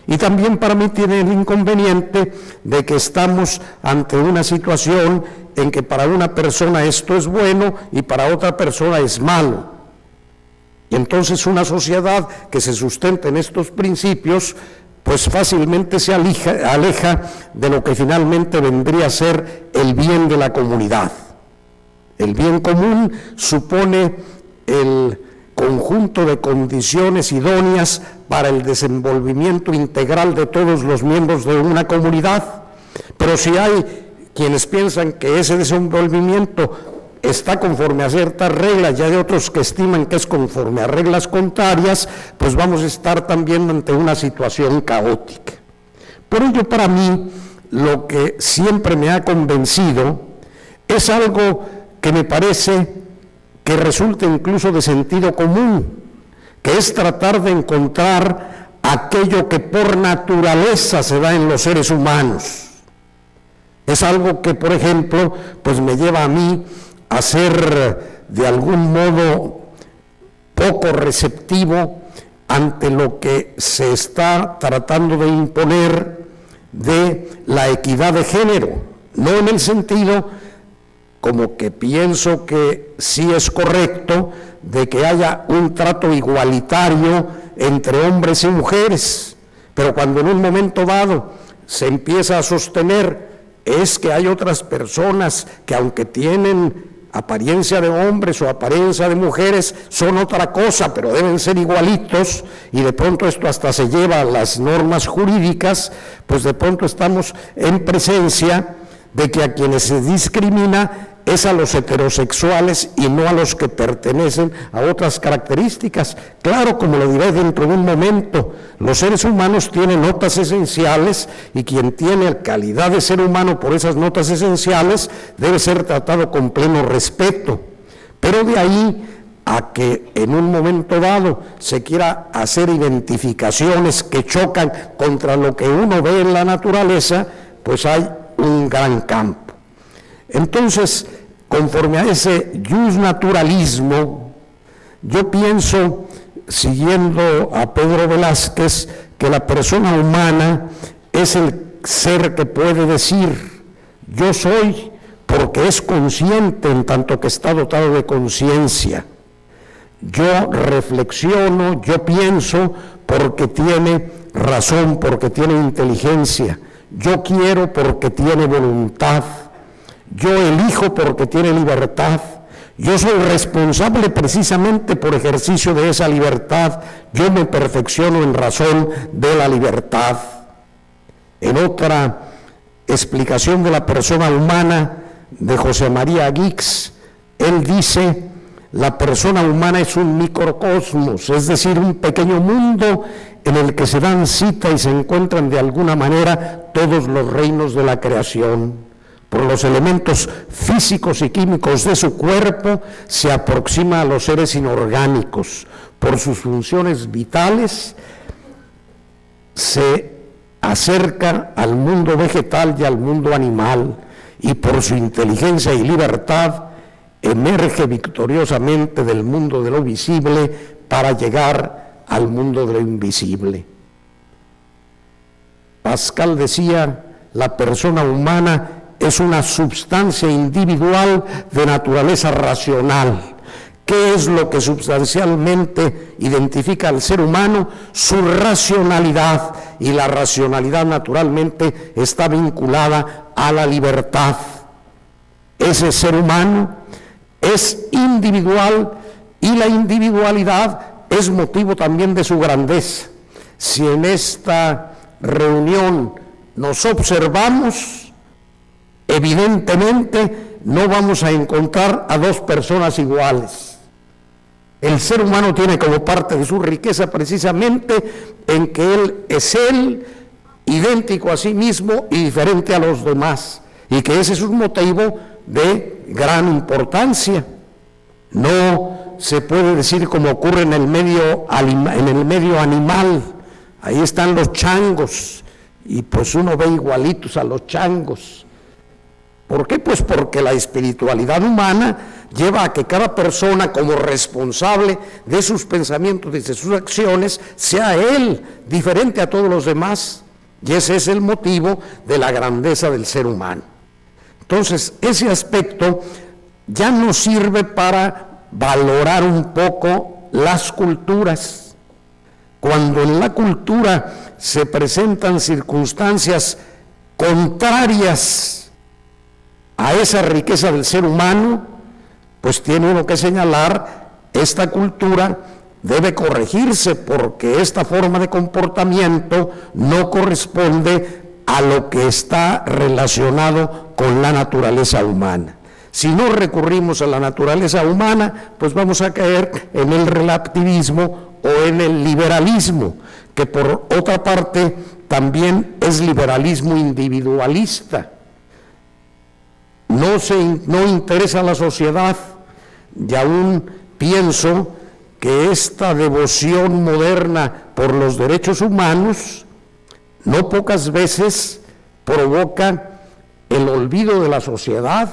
Y también para mí tiene el inconveniente de que estamos ante una situación en que para una persona esto es bueno y para otra persona es malo. Y entonces una sociedad que se sustenta en estos principios, pues fácilmente se aleja de lo que finalmente vendría a ser el bien de la comunidad. El bien común supone el conjunto de condiciones idóneas para el desenvolvimiento integral de todos los miembros de una comunidad. Pero si hay quienes piensan que ese desenvolvimiento está conforme a ciertas reglas y hay otros que estiman que es conforme a reglas contrarias, pues vamos a estar también ante una situación caótica. Por ello, para mí, lo que siempre me ha convencido es algo que me parece que resulta incluso de sentido común, que es tratar de encontrar aquello que por naturaleza se da en los seres humanos. Es algo que, por ejemplo, pues me lleva a mí a ser de algún modo poco receptivo ante lo que se está tratando de imponer de la equidad de género, no en el sentido como que pienso que sí es correcto de que haya un trato igualitario entre hombres y mujeres, pero cuando en un momento dado se empieza a sostener es que hay otras personas que aunque tienen apariencia de hombres o apariencia de mujeres, son otra cosa, pero deben ser igualitos, y de pronto esto hasta se lleva a las normas jurídicas, pues de pronto estamos en presencia de que a quienes se discrimina es a los heterosexuales y no a los que pertenecen a otras características. Claro, como lo diré dentro de un momento, los seres humanos tienen notas esenciales y quien tiene calidad de ser humano por esas notas esenciales debe ser tratado con pleno respeto. Pero de ahí a que en un momento dado se quiera hacer identificaciones que chocan contra lo que uno ve en la naturaleza, pues hay un gran campo. Entonces, conforme a ese justnaturalismo, yo pienso, siguiendo a Pedro Velázquez, que la persona humana es el ser que puede decir, yo soy, porque es consciente en tanto que está dotado de conciencia. Yo reflexiono, yo pienso, porque tiene razón, porque tiene inteligencia. Yo quiero porque tiene voluntad. Yo elijo porque tiene libertad, Yo soy responsable precisamente por ejercicio de esa libertad, yo me perfecciono en razón de la libertad. En otra explicación de la persona humana de José María Guix, él dice: la persona humana es un microcosmos, es decir, un pequeño mundo en el que se dan cita y se encuentran de alguna manera todos los reinos de la creación. Por los elementos físicos y químicos de su cuerpo se aproxima a los seres inorgánicos. Por sus funciones vitales se acerca al mundo vegetal y al mundo animal, y por su inteligencia y libertad emerge victoriosamente del mundo de lo visible para llegar al mundo de lo invisible. Pascal decía: la persona humana es una substancia individual de naturaleza racional. ¿Qué es lo que sustancialmente identifica al ser humano? Su racionalidad, y la racionalidad naturalmente está vinculada a la libertad. Ese ser humano es individual y la individualidad es motivo también de su grandeza. Si en esta reunión nos observamos, evidentemente no vamos a encontrar a dos personas iguales. El ser humano tiene como parte de su riqueza precisamente en que él es él, idéntico a sí mismo y diferente a los demás, y que ese es un motivo de gran importancia. No se puede decir como ocurre en el medio animal. Ahí están los changos, y pues uno ve igualitos a los changos. ¿Por qué? Pues porque la espiritualidad humana lleva a que cada persona, como responsable de sus pensamientos y de sus acciones, sea él diferente a todos los demás, y ese es el motivo de la grandeza del ser humano. Entonces, ese aspecto ya nos sirve para valorar un poco las culturas. Cuando en la cultura se presentan circunstancias contrarias a esa riqueza del ser humano, pues tiene uno que señalar: esta cultura debe corregirse porque esta forma de comportamiento no corresponde a lo que está relacionado con la naturaleza humana. Si no recurrimos a la naturaleza humana, pues vamos a caer en el relativismo o en el liberalismo, que por otra parte también es liberalismo individualista. No interesa a la sociedad, y aún pienso que esta devoción moderna por los derechos humanos no pocas veces provoca el olvido de la sociedad,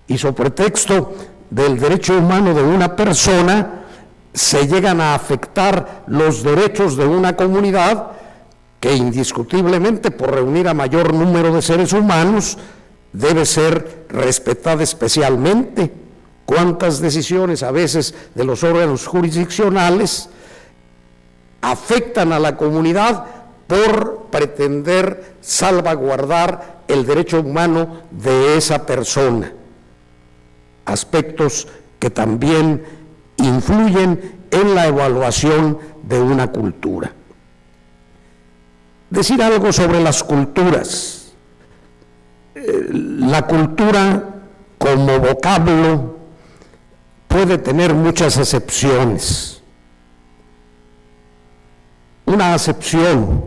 y sobre pretexto del derecho humano de una persona se llegan a afectar los derechos de una comunidad que indiscutiblemente, por reunir a mayor número de seres humanos, debe ser respetada especialmente. ¿Cuántas decisiones a veces de los órganos jurisdiccionales afectan a la comunidad por pretender salvaguardar el derecho humano de esa persona? Aspectos que también influyen en la evaluación de una cultura. Decir algo sobre las culturas. La cultura como vocablo puede tener muchas acepciones. Una acepción: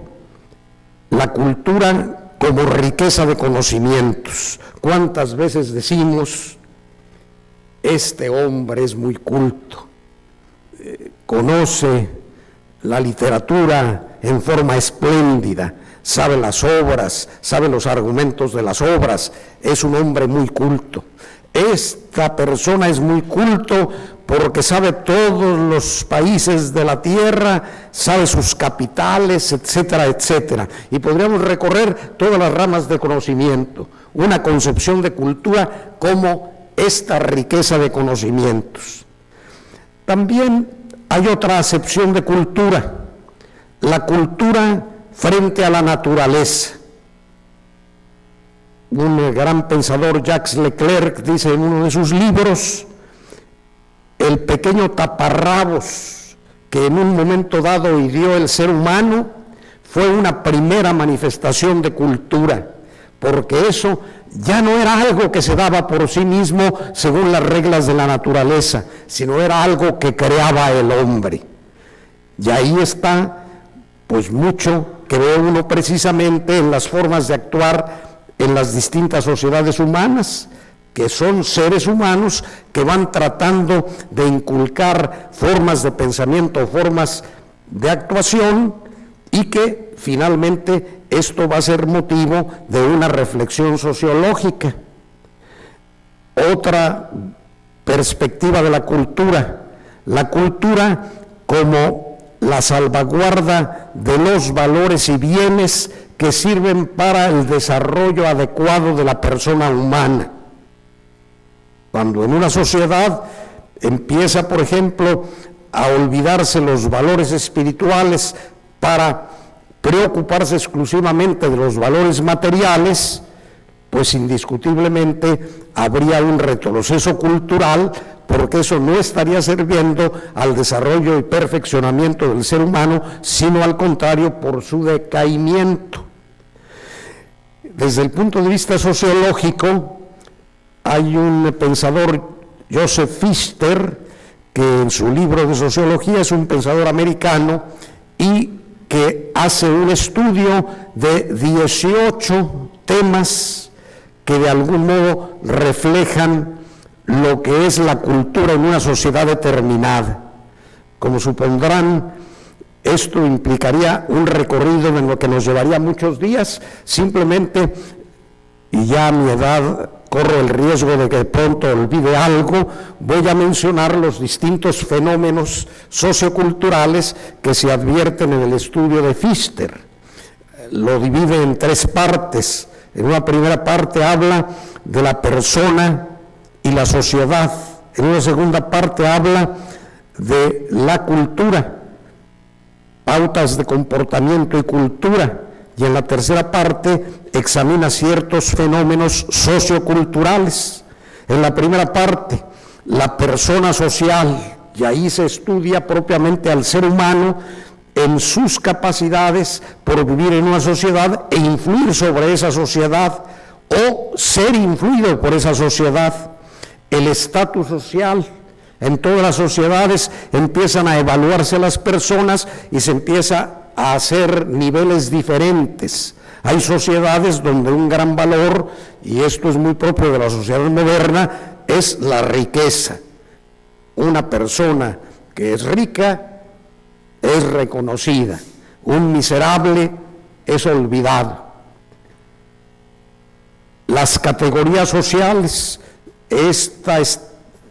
la cultura como riqueza de conocimientos. ¿Cuántas veces decimos: este hombre es muy culto, conoce la literatura en forma espléndida, sabe las obras, sabe los argumentos de las obras, es un hombre muy culto? Esta persona es muy culto porque sabe todos los países de la tierra, sabe sus capitales, etcétera, etcétera. Y podríamos recorrer todas las ramas de conocimiento. Una concepción de cultura como esta riqueza de conocimientos. También hay otra acepción de cultura: la cultura frente a la naturaleza. Un gran pensador, Jacques Leclerc, dice en uno de sus libros pequeño taparrabos que en un momento dado hirió el ser humano fue una primera manifestación de cultura, porque eso ya no era algo que se daba por sí mismo según las reglas de la naturaleza, sino era algo que creaba el hombre. Y ahí está, pues, mucho que ve uno precisamente en las formas de actuar en las distintas sociedades humanas, que son seres humanos que van tratando de inculcar formas de pensamiento, formas de actuación, y que finalmente esto va a ser motivo de una reflexión sociológica. Otra perspectiva de la cultura como la salvaguarda de los valores y bienes que sirven para el desarrollo adecuado de la persona humana. Cuando en una sociedad empieza, por ejemplo, a olvidarse los valores espirituales para preocuparse exclusivamente de los valores materiales, pues indiscutiblemente habría un retroceso cultural, porque eso no estaría sirviendo al desarrollo y perfeccionamiento del ser humano, sino al contrario, por su decaimiento. Desde el punto de vista sociológico, hay un pensador, Joseph Pfister, que en su libro de sociología es un pensador americano y que hace un estudio de 18 temas que de algún modo reflejan lo que es la cultura en una sociedad determinada. Como supondrán, esto implicaría un recorrido en lo que nos llevaría muchos días. Simplemente, y ya a mi edad corro el riesgo de que de pronto olvide algo, voy a mencionar los distintos fenómenos socioculturales que se advierten en el estudio de Pfister. Lo divide en 3 partes. En una primera parte habla de la persona y la sociedad. En una segunda parte habla de la cultura, pautas de comportamiento y cultura. Y en la tercera parte examina ciertos fenómenos socioculturales. En la primera parte, la persona social, y ahí se estudia propiamente al ser humano en sus capacidades por vivir en una sociedad e influir sobre esa sociedad o ser influido por esa sociedad. El estatus social. En todas las sociedades empiezan a evaluarse las personas y se empieza a hacer niveles diferentes. Hay sociedades donde un gran valor, y esto es muy propio de la sociedad moderna, es la riqueza. Una persona que es rica es reconocida, un miserable es olvidado. Las categorías sociales, esta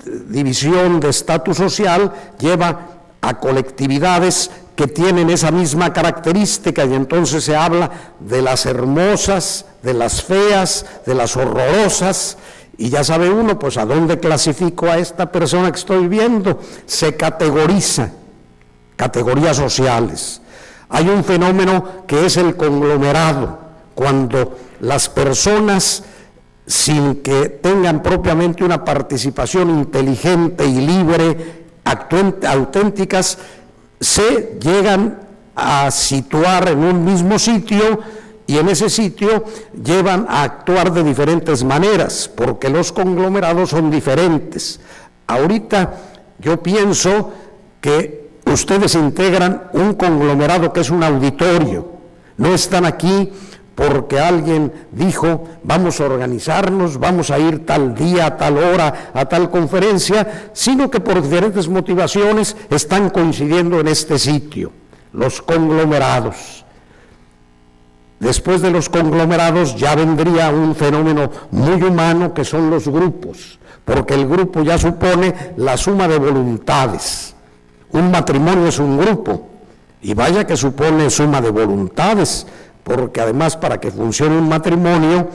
división de estatus social lleva a colectividades que tienen esa misma característica, y entonces se habla de las hermosas, de las feas, de las horrorosas, y ya sabe uno, pues a dónde clasifico a esta persona que estoy viendo. Se categoriza, categorías sociales. Hay un fenómeno que es el conglomerado, cuando las personas, sin que tengan propiamente una participación inteligente y libre, auténticas, se llegan a situar en un mismo sitio, y en ese sitio llevan a actuar de diferentes maneras, porque los conglomerados son diferentes. Ahorita yo pienso que ustedes integran un conglomerado que es un auditorio, no están aquí porque alguien dijo, vamos a organizarnos, vamos a ir tal día, a tal hora, a tal conferencia, sino que por diferentes motivaciones están coincidiendo en este sitio, los conglomerados. Después de los conglomerados ya vendría un fenómeno muy humano que son los grupos, porque el grupo ya supone la suma de voluntades. Un matrimonio es un grupo, y vaya que supone suma de voluntades, porque además para que funcione un matrimonio,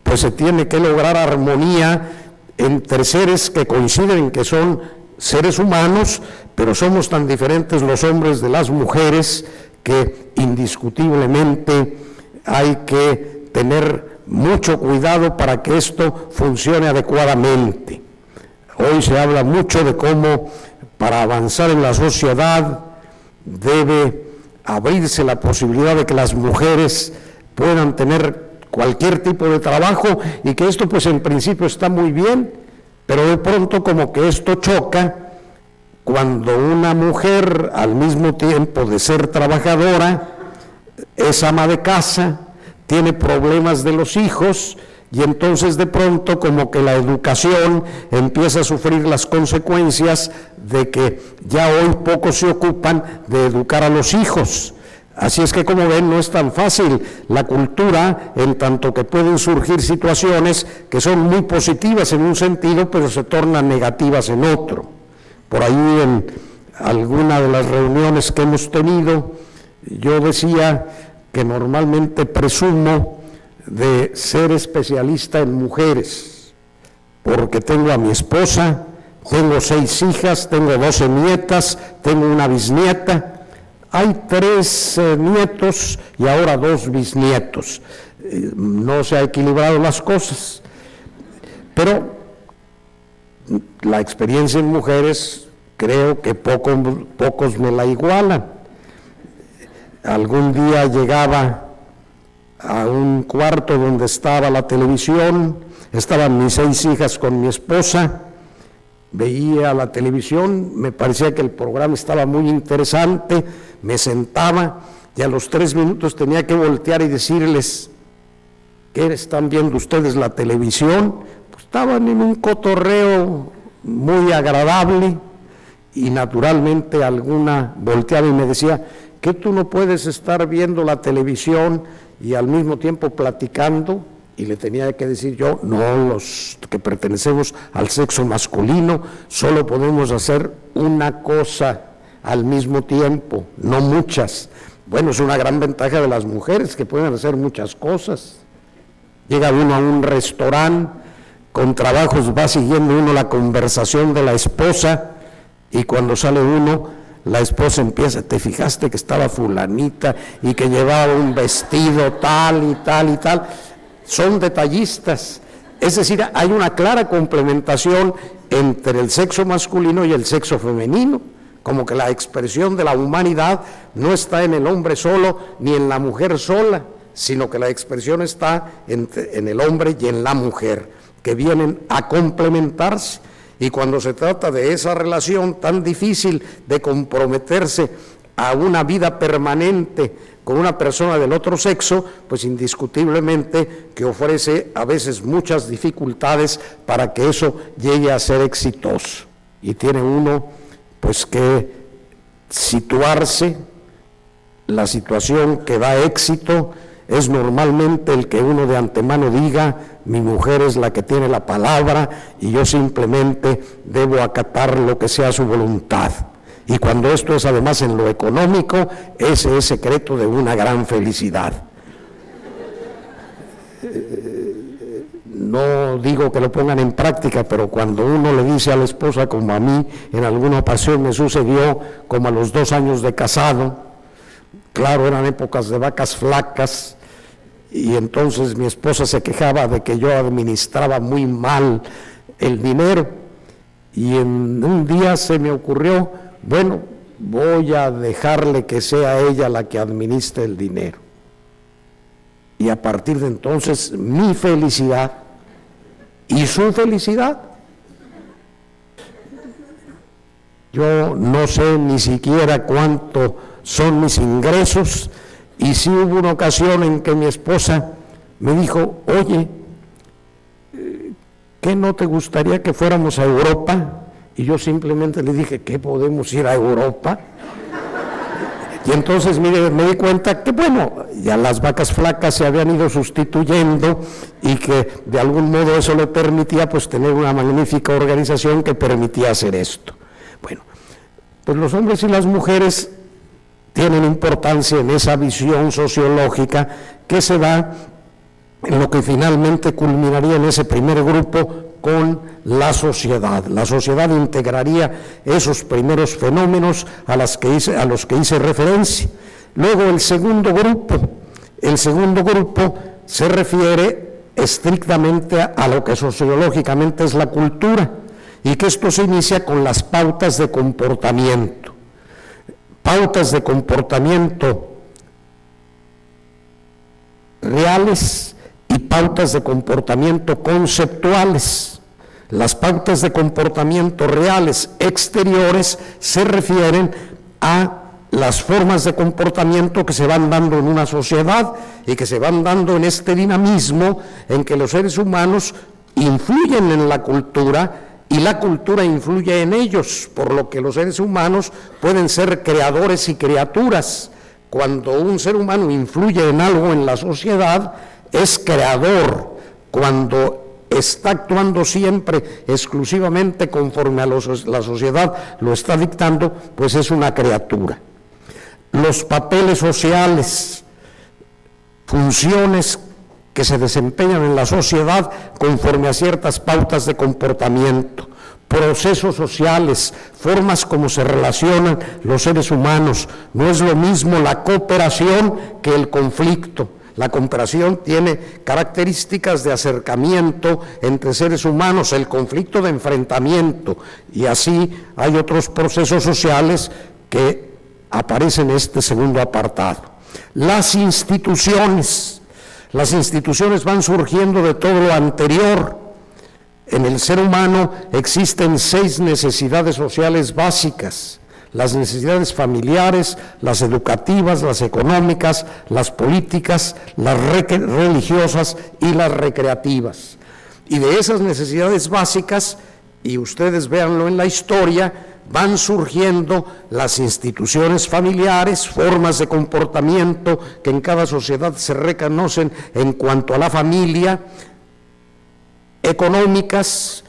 pues se tiene que lograr armonía entre seres que coinciden en que son seres humanos, pero somos tan diferentes los hombres de las mujeres que indiscutiblemente hay que tener mucho cuidado para que esto funcione adecuadamente. Hoy se habla mucho de cómo para avanzar en la sociedad debe abrirse la posibilidad de que las mujeres puedan tener cualquier tipo de trabajo, y que esto pues en principio está muy bien, pero de pronto como que esto choca cuando una mujer, al mismo tiempo de ser trabajadora, es ama de casa, tiene problemas de los hijos, y entonces de pronto como que la educación empieza a sufrir las consecuencias de que ya hoy pocos se ocupan de educar a los hijos. Así es que, como ven, no es tan fácil la cultura, en tanto que pueden surgir situaciones que son muy positivas en un sentido, pero se tornan negativas en otro. Por ahí en alguna de las reuniones que hemos tenido, yo decía que normalmente presumo de ser especialista en mujeres, porque tengo a mi esposa, tengo 6 hijas, tengo 12 nietas, tengo una bisnieta, hay 3 nietos y ahora 2 bisnietos. No se ha equilibrado las cosas, pero la experiencia en mujeres creo que pocos me la igualan. Algún día llegaba a un cuarto donde estaba la televisión, estaban mis 6 hijas con mi esposa, veía la televisión, me parecía que el programa estaba muy interesante, me sentaba y a los 3 minutos tenía que voltear y decirles: ¿qué están viendo ustedes, la televisión? Pues estaban en un cotorreo muy agradable, y naturalmente alguna volteaba y me decía: ¿qué tú no puedes estar viendo la televisión y al mismo tiempo platicando? Y le tenía que decir yo: no, los que pertenecemos al sexo masculino solo podemos hacer una cosa al mismo tiempo, no muchas. Bueno, es una gran ventaja de las mujeres, que pueden hacer muchas cosas. Llega uno a un restaurante, con trabajos va siguiendo uno la conversación de la esposa, y cuando sale uno, la esposa empieza: ¿te fijaste que estaba fulanita y que llevaba un vestido tal y tal y tal? Son detallistas. Es decir, hay una clara complementación entre el sexo masculino y el sexo femenino, como que la expresión de la humanidad no está en el hombre solo ni en la mujer sola, sino que la expresión está en el hombre y en la mujer, que vienen a complementarse. Y cuando se trata de esa relación tan difícil de comprometerse a una vida permanente con una persona del otro sexo, pues indiscutiblemente que ofrece a veces muchas dificultades para que eso llegue a ser exitoso. Y tiene uno pues que situarse. La situación que da éxito es normalmente el que uno de antemano diga: mi mujer es la que tiene la palabra y yo simplemente debo acatar lo que sea su voluntad. Y cuando esto es además en lo económico, ese es secreto de una gran felicidad. No digo que lo pongan en práctica, pero cuando uno le dice a la esposa, como a mí en alguna ocasión me sucedió, como a los 2 años de casado, claro, eran épocas de vacas flacas, y entonces mi esposa se quejaba de que yo administraba muy mal el dinero, y en un día se me ocurrió: bueno, voy a dejarle que sea ella la que administre el dinero. Y a partir de entonces mi felicidad y su felicidad. Yo no sé ni siquiera cuánto son mis ingresos, y sí hubo una ocasión en que mi esposa me dijo: oye, ¿qué no te gustaría que fuéramos a Europa? Y yo simplemente le dije: ¿qué podemos ir a Europa? Y entonces me di cuenta que, bueno, ya las vacas flacas se habían ido sustituyendo, y que de algún modo eso le permitía pues tener una magnífica organización que permitía hacer esto. Bueno, pues los hombres y las mujeres tienen importancia en esa visión sociológica que se da en lo que finalmente culminaría en ese primer grupo con la sociedad. La sociedad integraría esos primeros fenómenos a los que hice referencia. Luego el segundo grupo se refiere estrictamente a lo que sociológicamente es la cultura, y que esto se inicia con las pautas de comportamiento. Pautas de comportamiento reales y pautas de comportamiento conceptuales. Las pautas de comportamiento reales exteriores se refieren a las formas de comportamiento que se van dando en una sociedad y que se van dando en este dinamismo en que los seres humanos influyen en la cultura y la cultura influye en ellos, por lo que los seres humanos pueden ser creadores y criaturas. Cuando un ser humano influye en algo en la sociedad, es creador. Cuando está actuando siempre exclusivamente conforme a la sociedad lo está dictando, pues es una criatura. Los papeles sociales, funciones que se desempeñan en la sociedad conforme a ciertas pautas de comportamiento, procesos sociales, formas como se relacionan los seres humanos. No es lo mismo la cooperación que el conflicto. La cooperación tiene características de acercamiento entre seres humanos, el conflicto de enfrentamiento, y así hay otros procesos sociales que aparecen en este segundo apartado. Las instituciones van surgiendo de todo lo anterior. En el ser humano existen 6 necesidades sociales básicas: las necesidades familiares, las educativas, las económicas, las políticas, las religiosas y las recreativas. Y de esas necesidades básicas, y ustedes véanlo en la historia, van surgiendo las instituciones familiares, formas de comportamiento que en cada sociedad se reconocen en cuanto a la familia, económicas,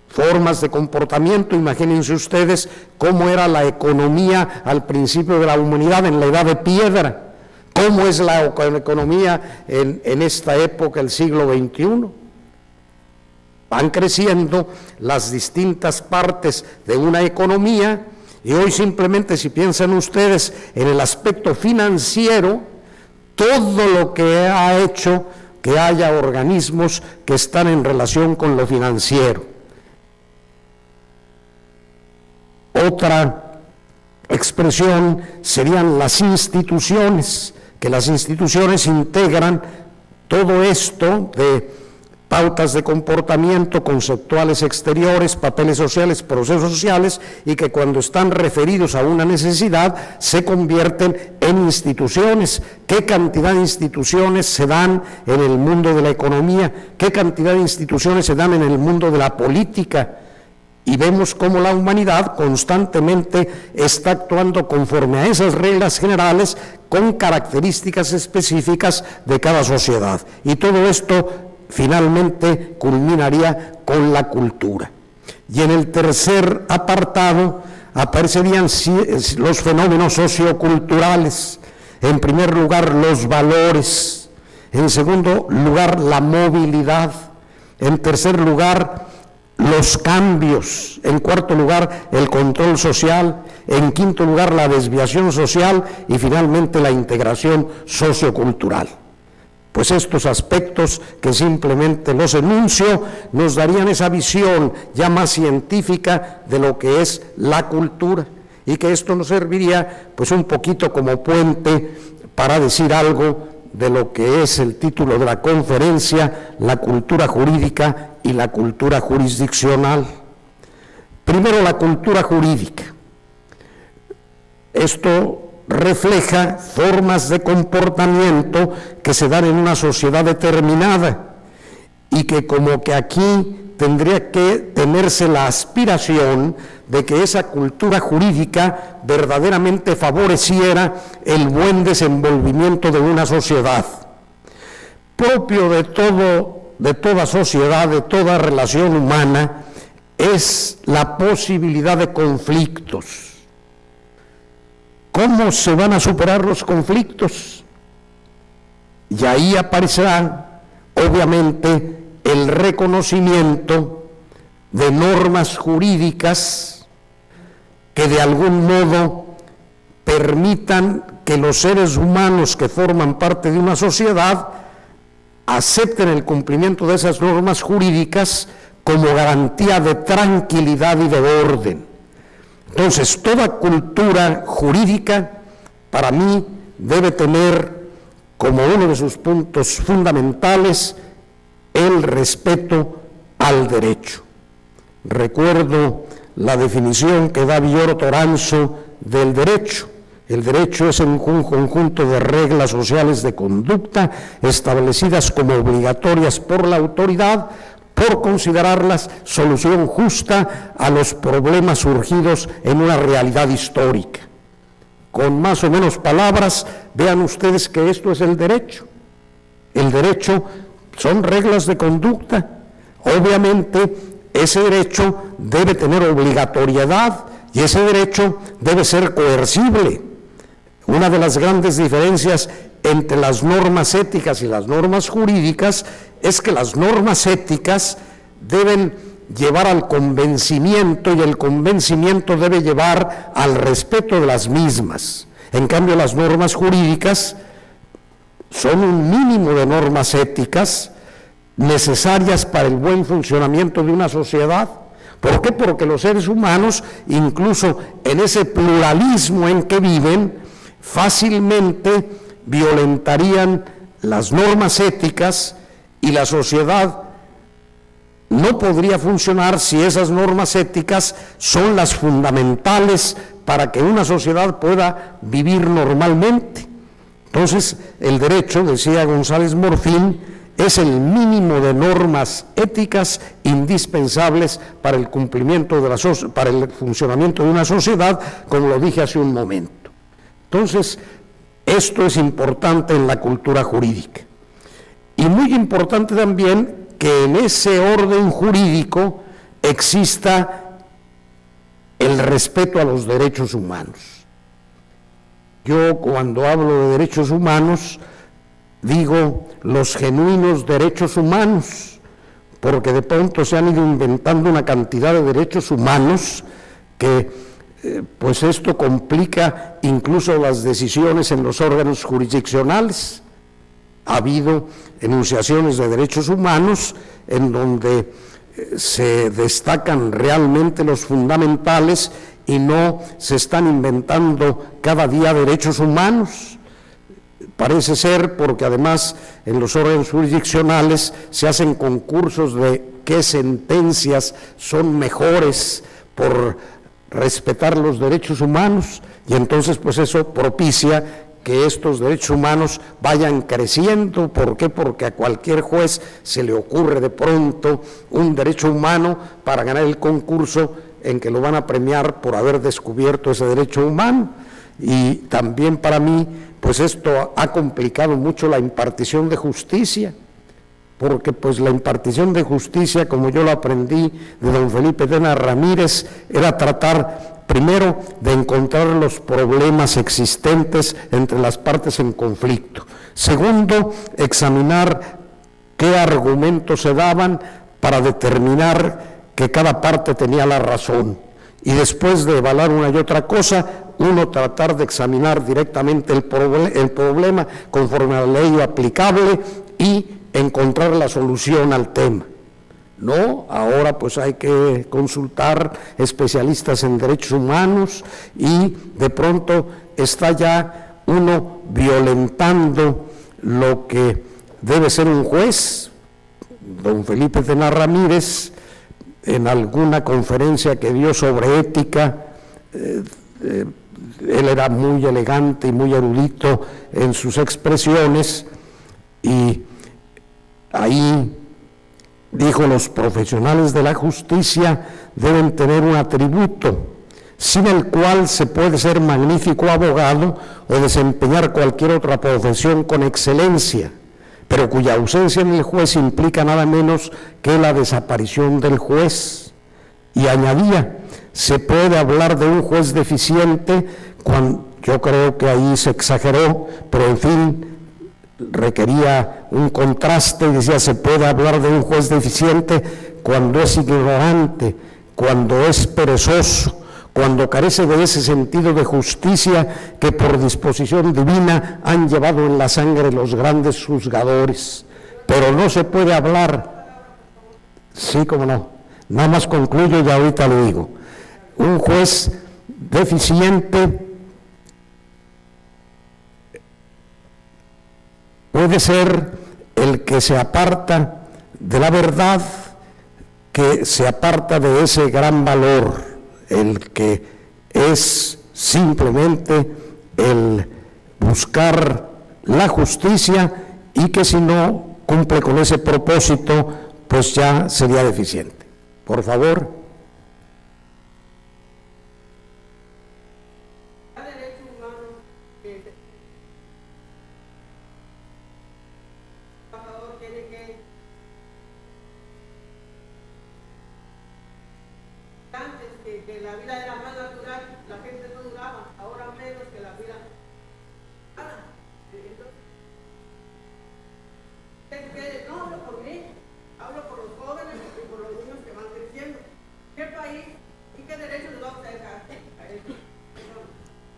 formas de comportamiento. Imagínense ustedes cómo era la economía al principio de la humanidad, en la edad de piedra, cómo es la economía en esta época, el siglo XXI. Van creciendo las distintas partes de una economía, y hoy simplemente, si piensan ustedes en el aspecto financiero, todo lo que ha hecho que haya organismos que están en relación con lo financiero. Otra expresión serían las instituciones, que las instituciones integran todo esto de pautas de comportamiento, conceptuales exteriores, papeles sociales, procesos sociales, y que cuando están referidos a una necesidad se convierten en instituciones. ¿Qué cantidad de instituciones se dan en el mundo de la economía? ¿Qué cantidad de instituciones se dan en el mundo de la política? Y vemos cómo la humanidad constantemente está actuando conforme a esas reglas generales con características específicas de cada sociedad. Y todo esto finalmente culminaría con la cultura. Y en el tercer apartado aparecerían los fenómenos socioculturales. En primer lugar, los valores. En segundo lugar, la movilidad. En tercer lugar, los cambios. En cuarto lugar, el control social. En quinto lugar, la desviación social. Y finalmente, la integración sociocultural. Pues estos aspectos, que simplemente los enuncio, nos darían esa visión ya más científica de lo que es la cultura, y que esto nos serviría pues un poquito como puente para decir algo de lo que es el título de la conferencia: la cultura jurídica y la cultura jurisdiccional. Primero, la cultura jurídica. Esto refleja formas de comportamiento que se dan en una sociedad determinada, y que como que aquí tendría que tenerse la aspiración de que esa cultura jurídica verdaderamente favoreciera el buen desenvolvimiento de una sociedad. Propio de toda sociedad, de toda relación humana, es la posibilidad de conflictos. ¿Cómo se van a superar los conflictos? Y ahí aparecerá, obviamente, el reconocimiento de normas jurídicas que de algún modo permitan que los seres humanos que forman parte de una sociedad acepten el cumplimiento de esas normas jurídicas como garantía de tranquilidad y de orden. Entonces, toda cultura jurídica, para mí, debe tener como uno de sus puntos fundamentales el respeto al derecho. Recuerdo la definición que da Villoro Toranzo del derecho. El derecho es un conjunto de reglas sociales de conducta establecidas como obligatorias por la autoridad por considerarlas solución justa a los problemas surgidos en una realidad histórica. Con más o menos palabras, vean ustedes que esto es el derecho. El derecho son reglas de conducta. Obviamente, ese derecho debe tener obligatoriedad y ese derecho debe ser coercible. Una de las grandes diferencias entre las normas éticas y las normas jurídicas es que las normas éticas deben llevar al convencimiento y el convencimiento debe llevar al respeto de las mismas. En cambio, las normas jurídicas son un mínimo de normas éticas necesarias para el buen funcionamiento de una sociedad. ¿Por qué? Porque los seres humanos, incluso en ese pluralismo en que viven, fácilmente violentarían las normas éticas y la sociedad no podría funcionar si esas normas éticas son las fundamentales para que una sociedad pueda vivir normalmente. Entonces, el derecho, decía González Morfín, es el mínimo de normas éticas indispensables para el cumplimiento de para el funcionamiento de una sociedad, como lo dije hace un momento. Entonces, esto es importante en la cultura jurídica. Y muy importante también que en ese orden jurídico exista el respeto a los derechos humanos. Yo, cuando hablo de derechos humanos, digo los genuinos derechos humanos, porque de pronto se han ido inventando una cantidad de derechos humanos que pues esto complica incluso las decisiones en los órganos jurisdiccionales. Ha habido enunciaciones de derechos humanos en donde se destacan realmente los fundamentales y no se están inventando cada día derechos humanos. Parece ser porque además en los órganos jurisdiccionales se hacen concursos de qué sentencias son mejores por respetar los derechos humanos y entonces pues eso propicia que estos derechos humanos vayan creciendo. ¿Por qué? Porque a cualquier juez se le ocurre de pronto un derecho humano para ganar el concurso en que lo van a premiar por haber descubierto ese derecho humano. Y también para mí, pues esto ha complicado mucho la impartición de justicia, porque pues la impartición de justicia, como yo lo aprendí de don Felipe Tena Ramírez, era tratar primero de encontrar los problemas existentes entre las partes en conflicto. Segundo, examinar qué argumentos se daban para determinar que cada parte tenía la razón. Y después de evaluar una y otra cosa, uno tratar de examinar directamente el problema conforme a la ley aplicable y encontrar la solución al tema. No, ahora pues hay que consultar especialistas en derechos humanos y de pronto está ya uno violentando lo que debe ser un juez. Don Felipe Tena Ramírez, en alguna conferencia que dio sobre ética, él era muy elegante y muy erudito en sus expresiones y ahí dijo: los profesionales de la justicia deben tener un atributo sin el cual se puede ser magnífico abogado o desempeñar cualquier otra profesión con excelencia, pero cuya ausencia en el juez implica nada menos que la desaparición del juez. Y añadía: se puede hablar de un juez deficiente cuando, yo creo que ahí se exageró, pero en fin, requería un contraste y decía: se puede hablar de un juez deficiente cuando es ignorante, cuando es perezoso, cuando carece de ese sentido de justicia que por disposición divina han llevado en la sangre los grandes juzgadores. Pero no se puede hablar, sí, cómo no, Nada más concluyo y ahorita lo digo. Un juez deficiente puede ser el que se aparta de la verdad, que se aparta de ese gran valor, el que es simplemente el buscar la justicia y que si no cumple con ese propósito, pues ya sería deficiente. Por favor. Que la vida era más natural, la gente no duraba, ahora menos que la vida. Entonces, no hablo por mí, hablo por los jóvenes y por los niños que van creciendo. ¿Qué país y qué derechos les vamos a dejar a ellos?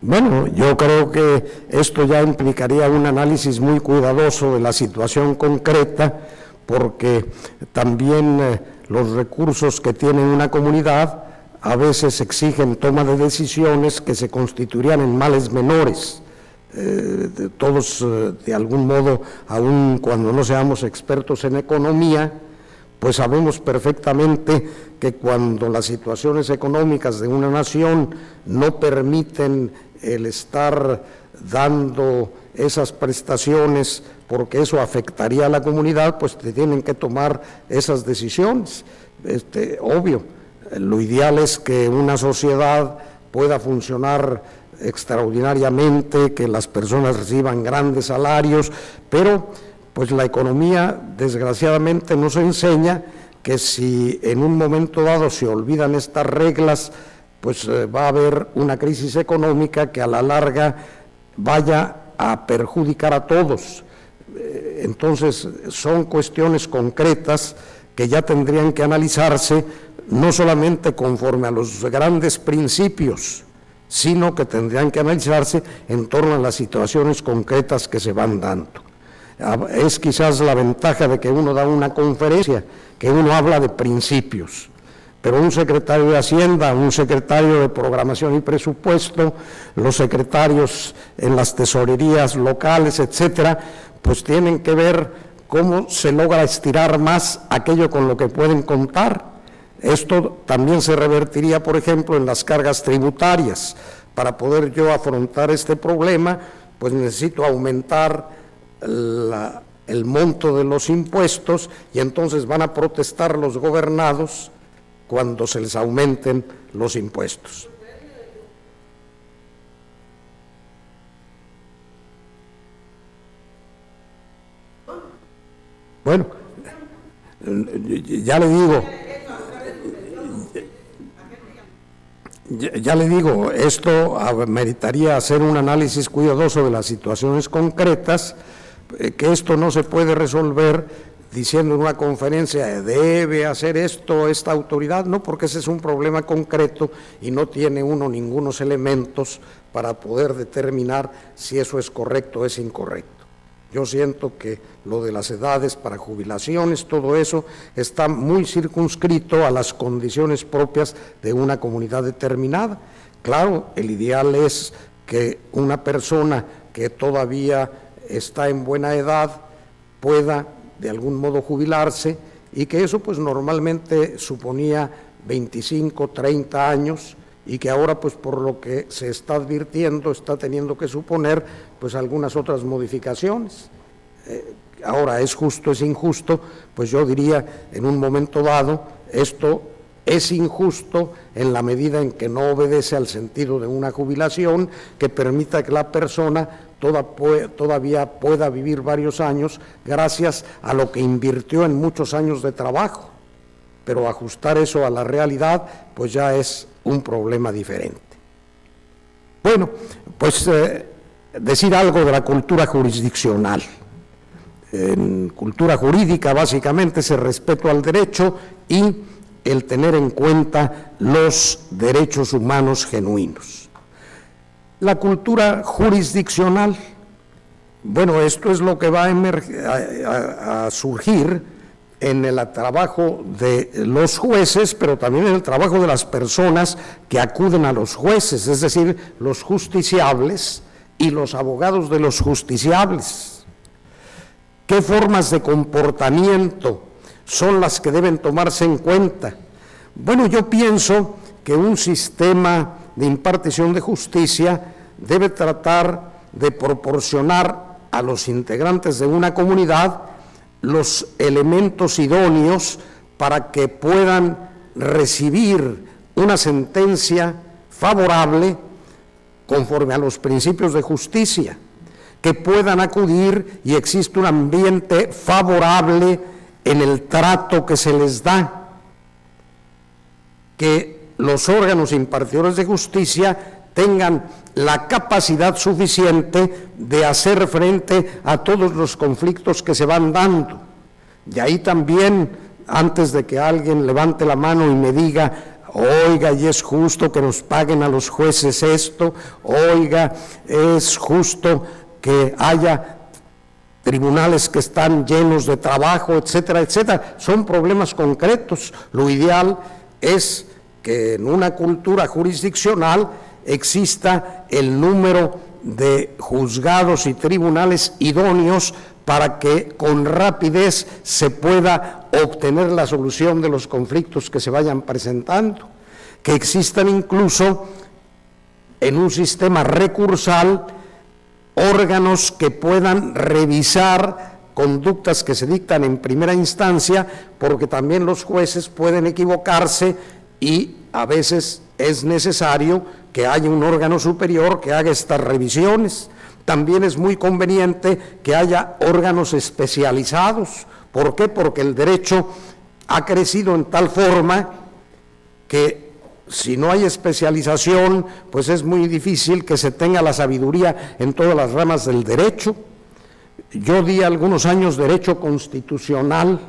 Bueno, yo creo que esto ya implicaría un análisis muy cuidadoso de la situación concreta, porque también los recursos que tiene una comunidad a veces exigen toma de decisiones que se constituirían en males menores. Todos, de algún modo, aun cuando no seamos expertos en economía, pues sabemos perfectamente que cuando las situaciones económicas de una nación no permiten el estar dando esas prestaciones porque eso afectaría a la comunidad, pues te tienen que tomar esas decisiones. Obvio. Lo ideal es que una sociedad pueda funcionar extraordinariamente, que las personas reciban grandes salarios, pero pues la economía desgraciadamente nos enseña que si en un momento dado se olvidan estas reglas, pues va a haber una crisis económica que a la larga vaya a perjudicar a todos. Entonces son cuestiones concretas que ya tendrían que analizarse, no solamente conforme a los grandes principios, sino que tendrían que analizarse en torno a las situaciones concretas que se van dando. Es quizás la ventaja de que uno da una conferencia, que uno habla de principios, pero un secretario de Hacienda, un secretario de Programación y Presupuesto, los secretarios en las tesorerías locales, etcétera, pues tienen que ver cómo se logra estirar más aquello con lo que pueden contar. Esto también se revertiría, por ejemplo, en las cargas tributarias. Para poder yo afrontar este problema, pues necesito aumentar el monto de los impuestos y entonces van a protestar los gobernados cuando se les aumenten los impuestos. Bueno, ya le digo, esto meritaría hacer un análisis cuidadoso de las situaciones concretas, que esto no se puede resolver diciendo en una conferencia, debe hacer esto esta autoridad, no, porque ese es un problema concreto y no tiene uno ningunos elementos para poder determinar si eso es correcto o es incorrecto. Yo siento que lo de las edades para jubilaciones, todo eso está muy circunscrito a las condiciones propias de una comunidad determinada. Claro, el ideal es que una persona que todavía está en buena edad pueda de algún modo jubilarse y que eso pues normalmente suponía 25, 30 años y que ahora pues por lo que se está advirtiendo está teniendo que suponer pues algunas otras modificaciones. Ahora, ¿es justo, es injusto? Pues yo diría en un momento dado esto es injusto en la medida en que no obedece al sentido de una jubilación que permita que la persona todavía pueda vivir varios años gracias a lo que invirtió en muchos años de trabajo, pero ajustar eso a la realidad pues ya es un problema diferente. Bueno, pues decir algo de la cultura jurisdiccional. En cultura jurídica básicamente es el respeto al derecho y el tener en cuenta los derechos humanos genuinos. La cultura jurisdiccional, bueno, esto es lo que va a surgir en el trabajo de los jueces, pero también en el trabajo de las personas que acuden a los jueces, es decir, los justiciables y los abogados de los justiciables. ¿Qué formas de comportamiento son las que deben tomarse en cuenta? Bueno, yo pienso que un sistema de impartición de justicia debe tratar de proporcionar a los integrantes de una comunidad los elementos idóneos para que puedan recibir una sentencia favorable conforme a los principios de justicia, que puedan acudir y existe un ambiente favorable en el trato que se les da, que los órganos impartidores de justicia tengan la capacidad suficiente de hacer frente a todos los conflictos que se van dando. Y ahí también, antes de que alguien levante la mano y me diga, oiga, y es justo que nos paguen a los jueces esto, oiga, es justo que haya tribunales que están llenos de trabajo, etcétera, etcétera, son problemas concretos. Lo ideal es que en una cultura jurisdiccional exista el número de juzgados y tribunales idóneos para que con rapidez se pueda obtener la solución de los conflictos que se vayan presentando, que existan incluso en un sistema recursal órganos que puedan revisar conductas que se dictan en primera instancia, porque también los jueces pueden equivocarse y a veces es necesario que haya un órgano superior que haga estas revisiones. También es muy conveniente que haya órganos especializados. ¿Por qué? Porque el derecho ha crecido en tal forma que si no hay especialización, pues es muy difícil que se tenga la sabiduría en todas las ramas del derecho. Yo di algunos años derecho constitucional,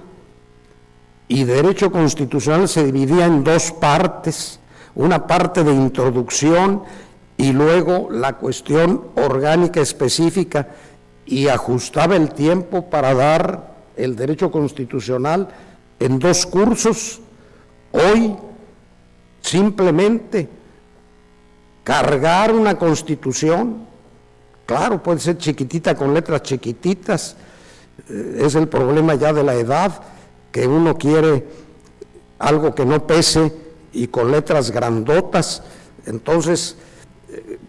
y derecho constitucional se dividía en dos partes, una parte de introducción y luego la cuestión orgánica específica, y ajustaba el tiempo para dar el derecho constitucional en 2 cursos. Hoy simplemente cargar una constitución, claro, puede ser chiquitita con letras chiquititas, es el problema ya de la edad, que uno quiere algo que no pese y con letras grandotas. Entonces,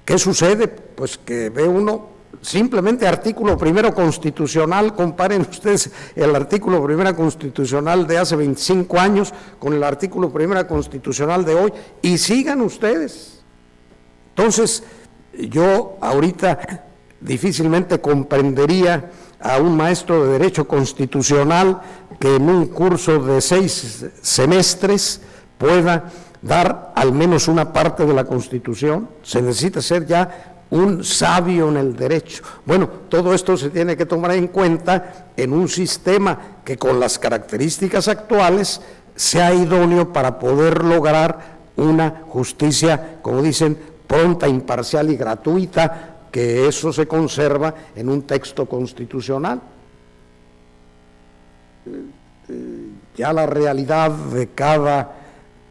¿qué sucede? Pues que ve uno simplemente artículo primero constitucional, comparen ustedes el artículo primera constitucional de hace 25 años con el artículo primera constitucional de hoy y sigan ustedes. Entonces, yo ahorita difícilmente comprendería a un maestro de Derecho Constitucional que en un curso de 6 semestres pueda dar al menos una parte de la Constitución. Se necesita ser ya un sabio en el derecho. Bueno, todo esto se tiene que tomar en cuenta en un sistema que con las características actuales sea idóneo para poder lograr una justicia, como dicen, pronta, imparcial y gratuita, que eso se conserva en un texto constitucional. Ya la realidad de cada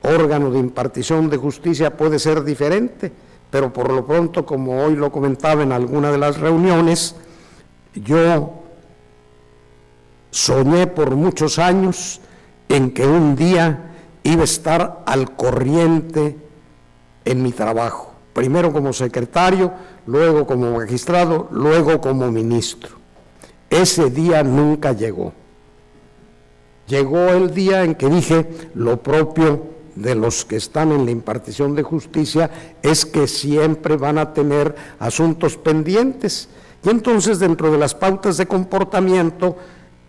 órgano de impartición de justicia puede ser diferente, pero por lo pronto, como hoy lo comentaba en alguna de las reuniones, yo soñé por muchos años en que un día iba a estar al corriente en mi trabajo, primero como secretario, luego como magistrado, luego como ministro. Ese día nunca llegó. Llegó el día en que dije, lo propio de los que están en la impartición de justicia es que siempre van a tener asuntos pendientes. Y entonces, dentro de las pautas de comportamiento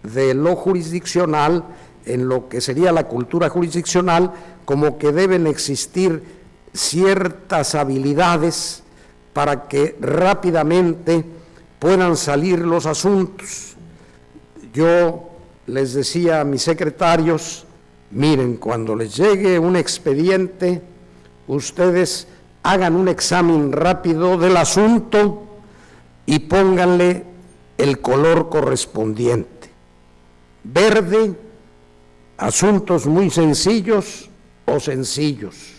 de lo jurisdiccional, en lo que sería la cultura jurisdiccional, como que deben existir ciertas habilidades para que rápidamente puedan salir los asuntos. Yo les decía a mis secretarios, miren, cuando les llegue un expediente, ustedes hagan un examen rápido del asunto y pónganle el color correspondiente. Verde asuntos muy sencillos o sencillos.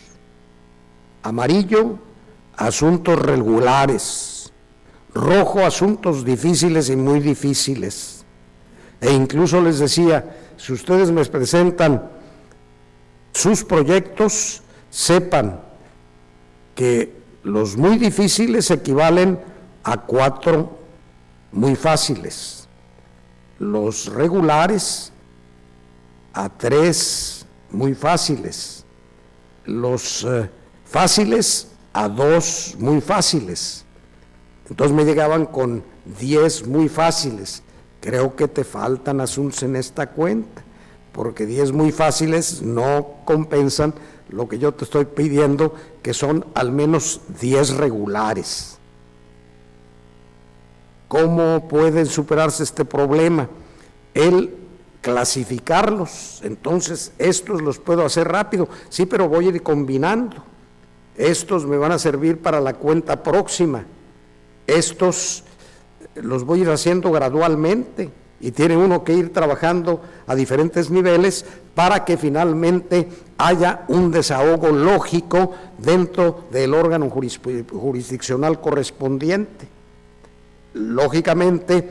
Amarillo, asuntos regulares. Rojo, asuntos difíciles y muy difíciles. E incluso les decía, si ustedes me presentan sus proyectos, sepan que los muy difíciles equivalen a 4 muy fáciles, los regulares a 3 muy fáciles, los fáciles a 2 muy fáciles. Entonces me llegaban con 10 muy fáciles. Creo que te faltan asuntos en esta cuenta, porque 10 muy fáciles no compensan lo que yo te estoy pidiendo, que son al menos 10 regulares. ¿Cómo pueden superarse este problema? El clasificarlos. Entonces, estos los puedo hacer rápido, sí, pero voy a ir combinando. Estos me van a servir para la cuenta próxima. Estos los voy a ir haciendo gradualmente y tiene uno que ir trabajando a diferentes niveles para que finalmente haya un desahogo lógico dentro del órgano jurisdiccional correspondiente. Lógicamente,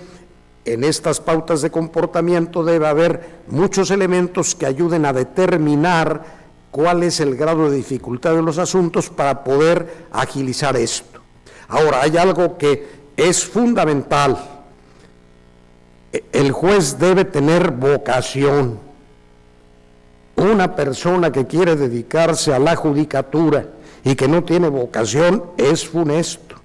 en estas pautas de comportamiento debe haber muchos elementos que ayuden a determinar cuál es el grado de dificultad de los asuntos para poder agilizar esto. Ahora, hay algo que es fundamental. El juez debe tener vocación. Una persona que quiere dedicarse a la judicatura y que no tiene vocación es funesto.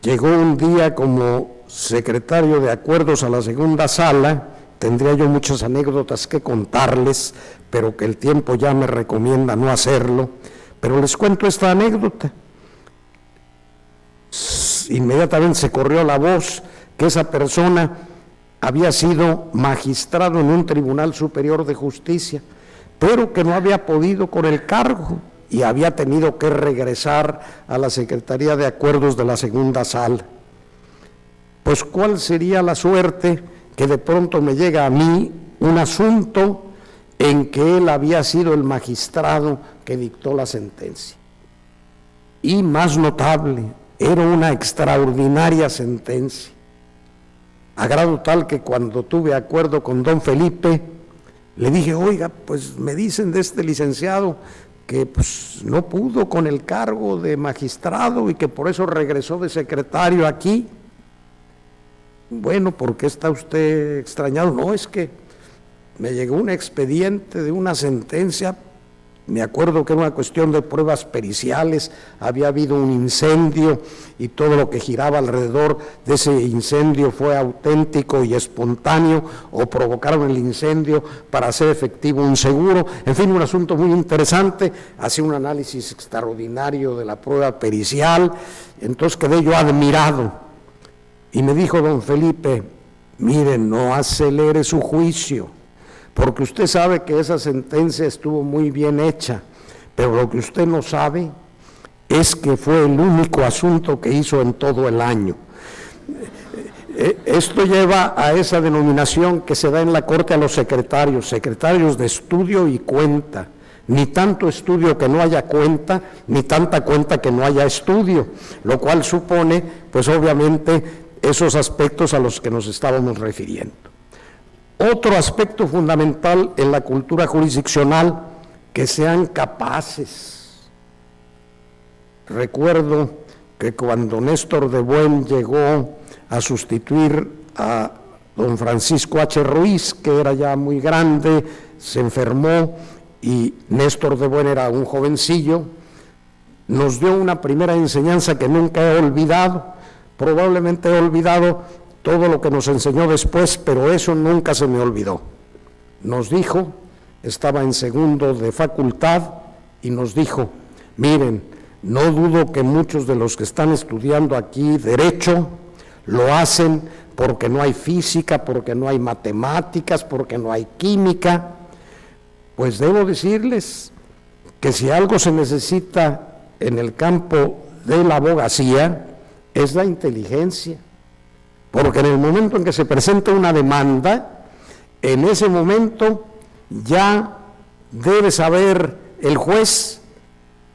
Llegó un día como secretario de acuerdos a la segunda sala, tendría yo muchas anécdotas que contarles, pero que el tiempo ya me recomienda no hacerlo, pero les cuento esta anécdota. Inmediatamente se corrió la voz que esa persona había sido magistrado en un tribunal superior de justicia, pero que no había podido con el cargo y había tenido que regresar a la Secretaría de Acuerdos de la segunda sala. Pues, ¿cuál sería la suerte que de pronto me llega a mí un asunto en que él había sido el magistrado que dictó la sentencia? Y más notable, era una extraordinaria sentencia, a grado tal que cuando tuve acuerdo con don Felipe, le dije, oiga, pues me dicen de este licenciado que pues no pudo con el cargo de magistrado y que por eso regresó de secretario aquí. Bueno, ¿por qué está usted extrañado? No, es que me llegó un expediente de una sentencia, me acuerdo que era una cuestión de pruebas periciales, había habido un incendio y todo lo que giraba alrededor de ese incendio fue auténtico y espontáneo, o provocaron el incendio para hacer efectivo un seguro, en fin, un asunto muy interesante. Hacía un análisis extraordinario de la prueba pericial, entonces quedé yo admirado, y me dijo don Felipe, mire, no acelere su juicio, porque usted sabe que esa sentencia estuvo muy bien hecha, pero lo que usted no sabe es que fue el único asunto que hizo en todo el año. Esto lleva a esa denominación que se da en la Corte a los secretarios de estudio y cuenta. Ni tanto estudio que no haya cuenta, ni tanta cuenta que no haya estudio, lo cual supone, pues obviamente, esos aspectos a los que nos estábamos refiriendo. Otro aspecto fundamental en la cultura jurisdiccional, que sean capaces. Recuerdo que cuando Néstor de Buen llegó a sustituir a don Francisco H. Ruiz, que era ya muy grande, se enfermó y Néstor de Buen era un jovencillo, nos dio una primera enseñanza que nunca he olvidado. Probablemente he olvidado todo lo que nos enseñó después, pero eso nunca se me olvidó. Nos dijo, estaba en segundo de facultad, y nos dijo, miren, no dudo que muchos de los que están estudiando aquí Derecho lo hacen porque no hay física, porque no hay matemáticas, porque no hay química. Pues debo decirles que si algo se necesita en el campo de la abogacía, es la inteligencia. Porque en el momento en que se presenta una demanda, en ese momento ya debe saber el juez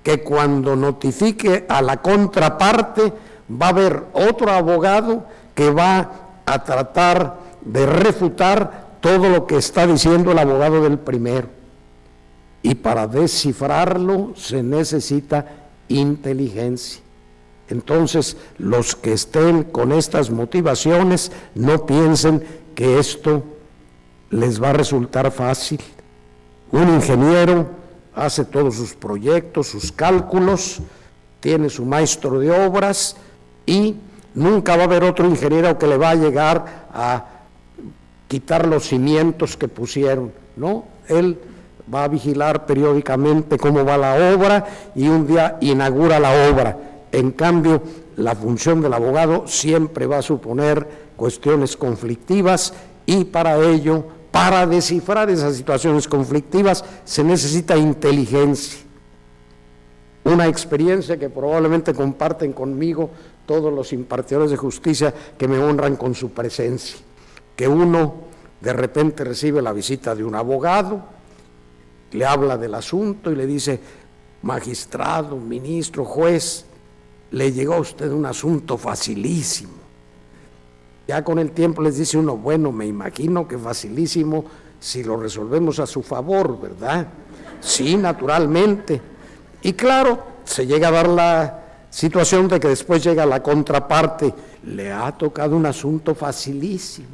que cuando notifique a la contraparte va a haber otro abogado que va a tratar de refutar todo lo que está diciendo el abogado del primero. Y para descifrarlo se necesita inteligencia. Entonces, los que estén con estas motivaciones no piensen que esto les va a resultar fácil. Un ingeniero hace todos sus proyectos, sus cálculos, tiene su maestro de obras y nunca va a haber otro ingeniero que le va a llegar a quitar los cimientos que pusieron, ¿no? Él va a vigilar periódicamente cómo va la obra y un día inaugura la obra. En cambio, la función del abogado siempre va a suponer cuestiones conflictivas y para ello, para descifrar esas situaciones conflictivas, se necesita inteligencia. Una experiencia que probablemente comparten conmigo todos los impartidores de justicia que me honran con su presencia, que uno de repente recibe la visita de un abogado, le habla del asunto y le dice: magistrado, ministro, juez, le llegó a usted un asunto facilísimo. Ya con el tiempo les dice uno: bueno, me imagino que facilísimo si lo resolvemos a su favor, ¿verdad? Sí, naturalmente. Y claro, se llega a dar la situación de que después llega la contraparte: le ha tocado un asunto facilísimo.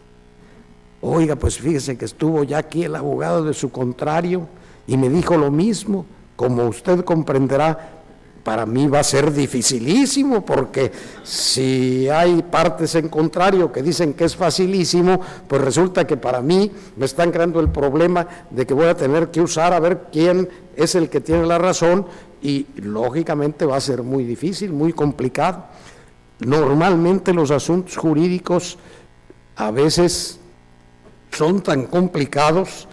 Oiga, pues fíjese que estuvo ya aquí el abogado de su contrario y me dijo lo mismo. Como usted comprenderá, para mí va a ser dificilísimo, porque si hay partes en contrario que dicen que es facilísimo, pues resulta que para mí me están creando el problema de que voy a tener que usar a ver quién es el que tiene la razón, y lógicamente va a ser muy difícil, muy complicado. Normalmente los asuntos jurídicos a veces son tan complicados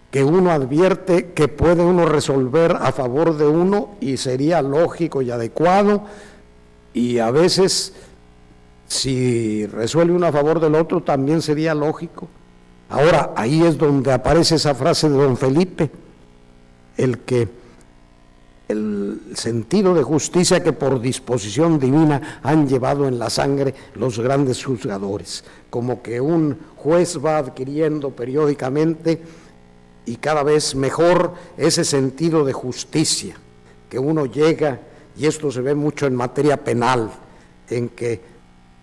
que uno advierte que puede uno resolver a favor de uno y sería lógico y adecuado, y a veces si resuelve uno a favor del otro también sería lógico. Ahora, ahí es donde aparece esa frase de don Felipe, el sentido de justicia que por disposición divina han llevado en la sangre los grandes juzgadores, como que un juez va adquiriendo periódicamente y cada vez mejor ese sentido de justicia, que uno llega, y esto se ve mucho en materia penal, en que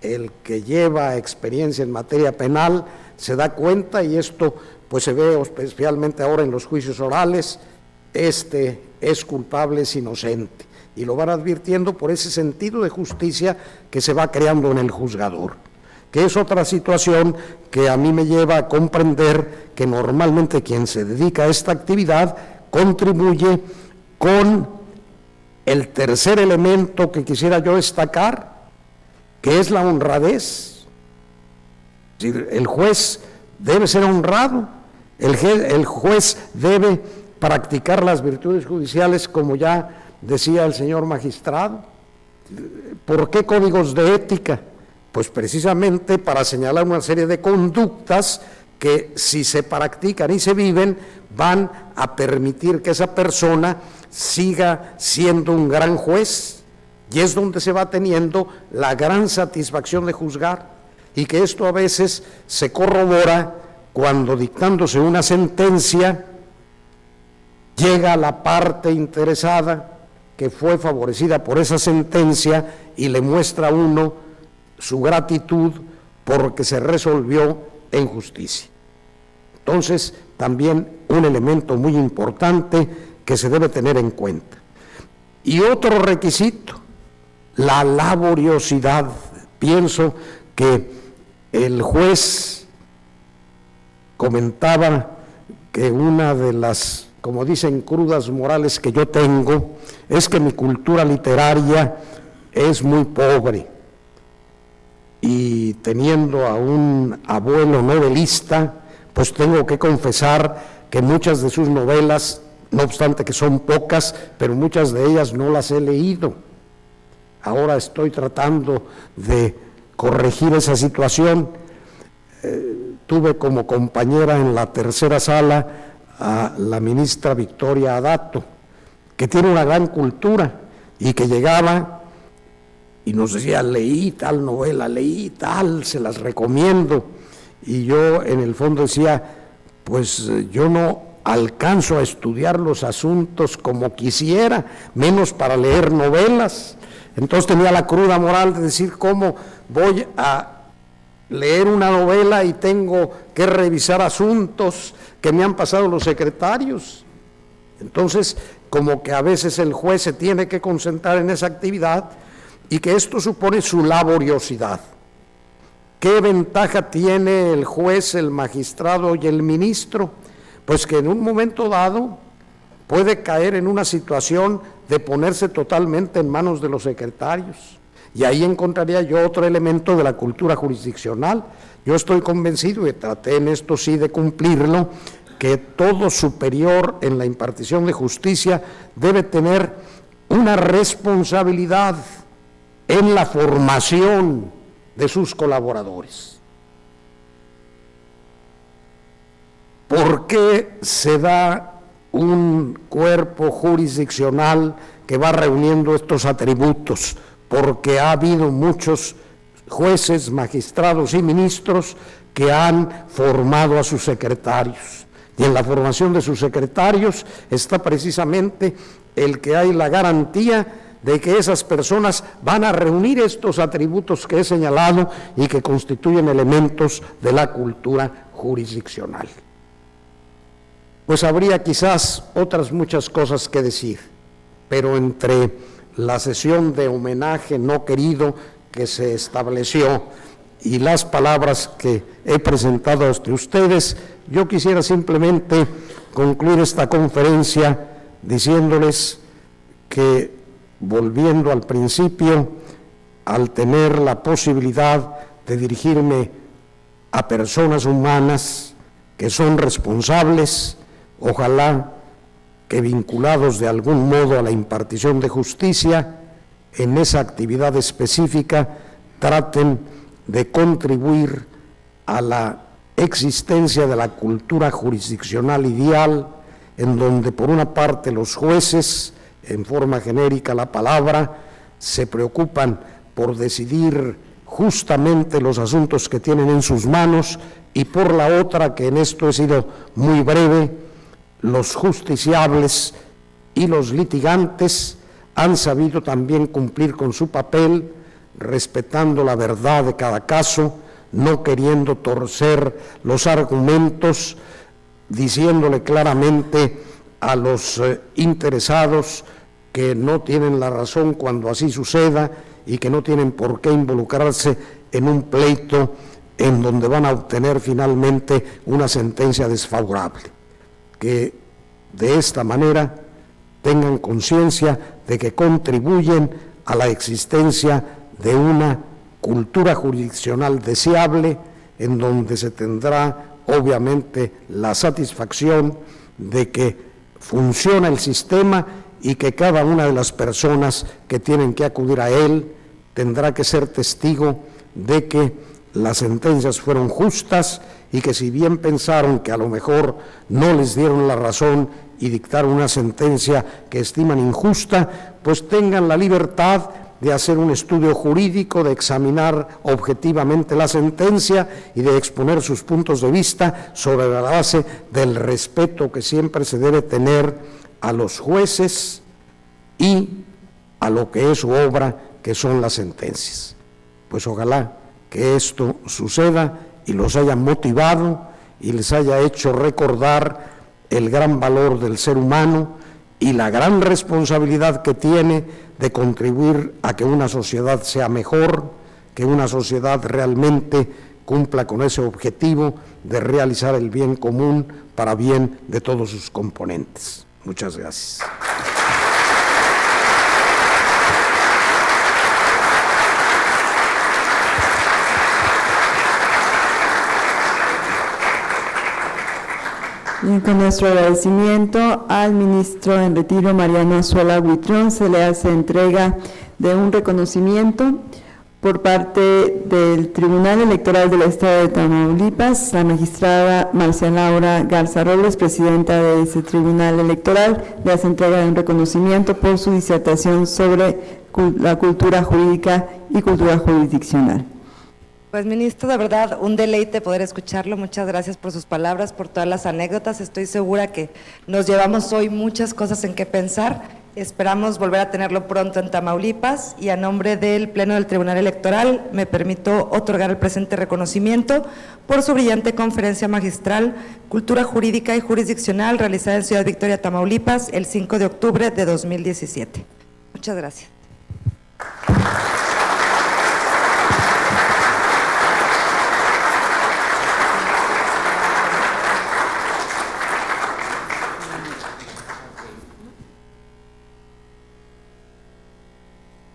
el que lleva experiencia en materia penal se da cuenta, y esto pues se ve especialmente ahora en los juicios orales: este es culpable, es inocente, y lo van advirtiendo por ese sentido de justicia que se va creando en el juzgador, que es otra situación que a mí me lleva a comprender que normalmente quien se dedica a esta actividad contribuye con el tercer elemento que quisiera yo destacar, que es la honradez. Es decir, el juez debe ser honrado, el juez debe practicar las virtudes judiciales, como ya decía el señor magistrado. ¿Por qué códigos de ética? Pues precisamente para señalar una serie de conductas que, si se practican y se viven, van a permitir que esa persona siga siendo un gran juez, y es donde se va teniendo la gran satisfacción de juzgar, y que esto a veces se corrobora cuando, dictándose una sentencia, llega la parte interesada que fue favorecida por esa sentencia y le muestra a uno su gratitud porque se resolvió en justicia. Entonces, también un elemento muy importante que se debe tener en cuenta. Y otro requisito, la laboriosidad. Pienso que el juez comentaba que una de las, como dicen, crudas morales que yo tengo es que mi cultura literaria es muy pobre. Y teniendo a un abuelo novelista, pues tengo que confesar que muchas de sus novelas, no obstante que son pocas, pero muchas de ellas no las he leído. Ahora estoy tratando de corregir esa situación. tuve como compañera en la tercera sala a la ministra Victoria Adato, que tiene una gran cultura y que llegaba y nos decía, leí tal novela, leí tal, se las recomiendo. Y yo en el fondo decía, pues yo no alcanzo a estudiar los asuntos como quisiera, menos para leer novelas. Entonces tenía la cruda moral de decir, ¿cómo voy a leer una novela y tengo que revisar asuntos que me han pasado los secretarios? Entonces, como que a veces el juez se tiene que concentrar en esa actividad y que esto supone su laboriosidad. ¿Qué ventaja tiene el juez, el magistrado y el ministro? Pues que en un momento dado puede caer en una situación de ponerse totalmente en manos de los secretarios. Y ahí encontraría yo otro elemento de la cultura jurisdiccional. Yo estoy convencido, y traté en esto sí de cumplirlo, que todo superior en la impartición de justicia debe tener una responsabilidad en la formación de sus colaboradores. ¿Por qué se da un cuerpo jurisdiccional que va reuniendo estos atributos? Porque ha habido muchos jueces, magistrados y ministros que han formado a sus secretarios. Y en la formación de sus secretarios está precisamente el que hay la garantía de que esas personas van a reunir estos atributos que he señalado y que constituyen elementos de la cultura jurisdiccional. Pues habría quizás otras muchas cosas que decir, pero entre la sesión de homenaje no querido que se estableció y las palabras que he presentado ante ustedes, yo quisiera simplemente concluir esta conferencia diciéndoles que, volviendo al principio, al tener la posibilidad de dirigirme a personas humanas que son responsables, ojalá que vinculados de algún modo a la impartición de justicia, en esa actividad específica traten de contribuir a la existencia de la cultura jurisdiccional ideal, en donde por una parte los jueces, en forma genérica la palabra, se preocupan por decidir justamente los asuntos que tienen en sus manos, y por la otra, que en esto he sido muy breve, los justiciables y los litigantes han sabido también cumplir con su papel, respetando la verdad de cada caso, no queriendo torcer los argumentos, diciéndole claramente a los interesados que no tienen la razón cuando así suceda y que no tienen por qué involucrarse en un pleito en donde van a obtener finalmente una sentencia desfavorable. Que de esta manera tengan conciencia de que contribuyen a la existencia de una cultura jurisdiccional deseable, en donde se tendrá obviamente la satisfacción de que funciona el sistema y que cada una de las personas que tienen que acudir a él tendrá que ser testigo de que las sentencias fueron justas y que, si bien pensaron que a lo mejor no les dieron la razón y dictaron una sentencia que estiman injusta, pues tengan la libertad de hacer un estudio jurídico, de examinar objetivamente la sentencia y de exponer sus puntos de vista sobre la base del respeto que siempre se debe tener a los jueces y a lo que es su obra, que son las sentencias. Pues ojalá que esto suceda y los haya motivado y les haya hecho recordar el gran valor del ser humano y la gran responsabilidad que tiene de contribuir a que una sociedad sea mejor, que una sociedad realmente cumpla con ese objetivo de realizar el bien común para bien de todos sus componentes. Muchas gracias. Bien, con nuestro agradecimiento al ministro en retiro, Mariano Azuela Huitrón, se le hace entrega de un reconocimiento Por parte del Tribunal Electoral del Estado de Tamaulipas, la magistrada Marcia Laura Garza Robles, presidenta de ese Tribunal Electoral, le hace entrega de un reconocimiento por su disertación sobre la cultura jurídica y cultura jurisdiccional. Pues, ministro, de verdad, un deleite poder escucharlo. Muchas gracias por sus palabras, por todas las anécdotas. Estoy segura que nos llevamos hoy muchas cosas en qué pensar. Esperamos volver a tenerlo pronto en Tamaulipas y a nombre del Pleno del Tribunal Electoral me permito otorgar el presente reconocimiento por su brillante conferencia magistral Cultura Jurídica y Jurisdiccional realizada en Ciudad Victoria, Tamaulipas, el 5 de octubre de 2017. Muchas gracias.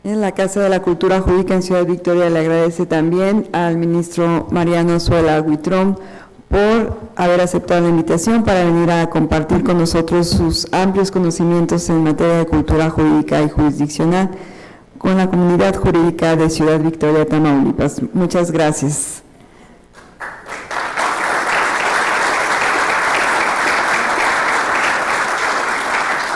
En la Casa de la Cultura Jurídica en Ciudad Victoria le agradece también al ministro Mariano Zuela Huitrón por haber aceptado la invitación para venir a compartir con nosotros sus amplios conocimientos en materia de cultura jurídica y jurisdiccional con la comunidad jurídica de Ciudad Victoria, Tamaulipas. Muchas gracias.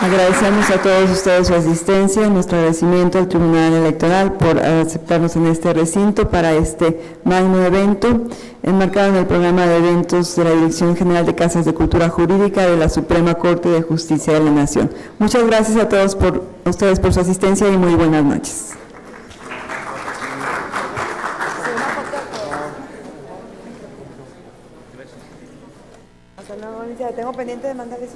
Agradecemos a todos ustedes su asistencia, nuestro agradecimiento al Tribunal Electoral por aceptarnos en este recinto para este magno evento, enmarcado en el programa de eventos de la Dirección General de Casas de Cultura Jurídica de la Suprema Corte de Justicia de la Nación. Muchas gracias a todos ustedes por su asistencia y muy buenas noches. Hasta luego, tengo pendiente de mandarles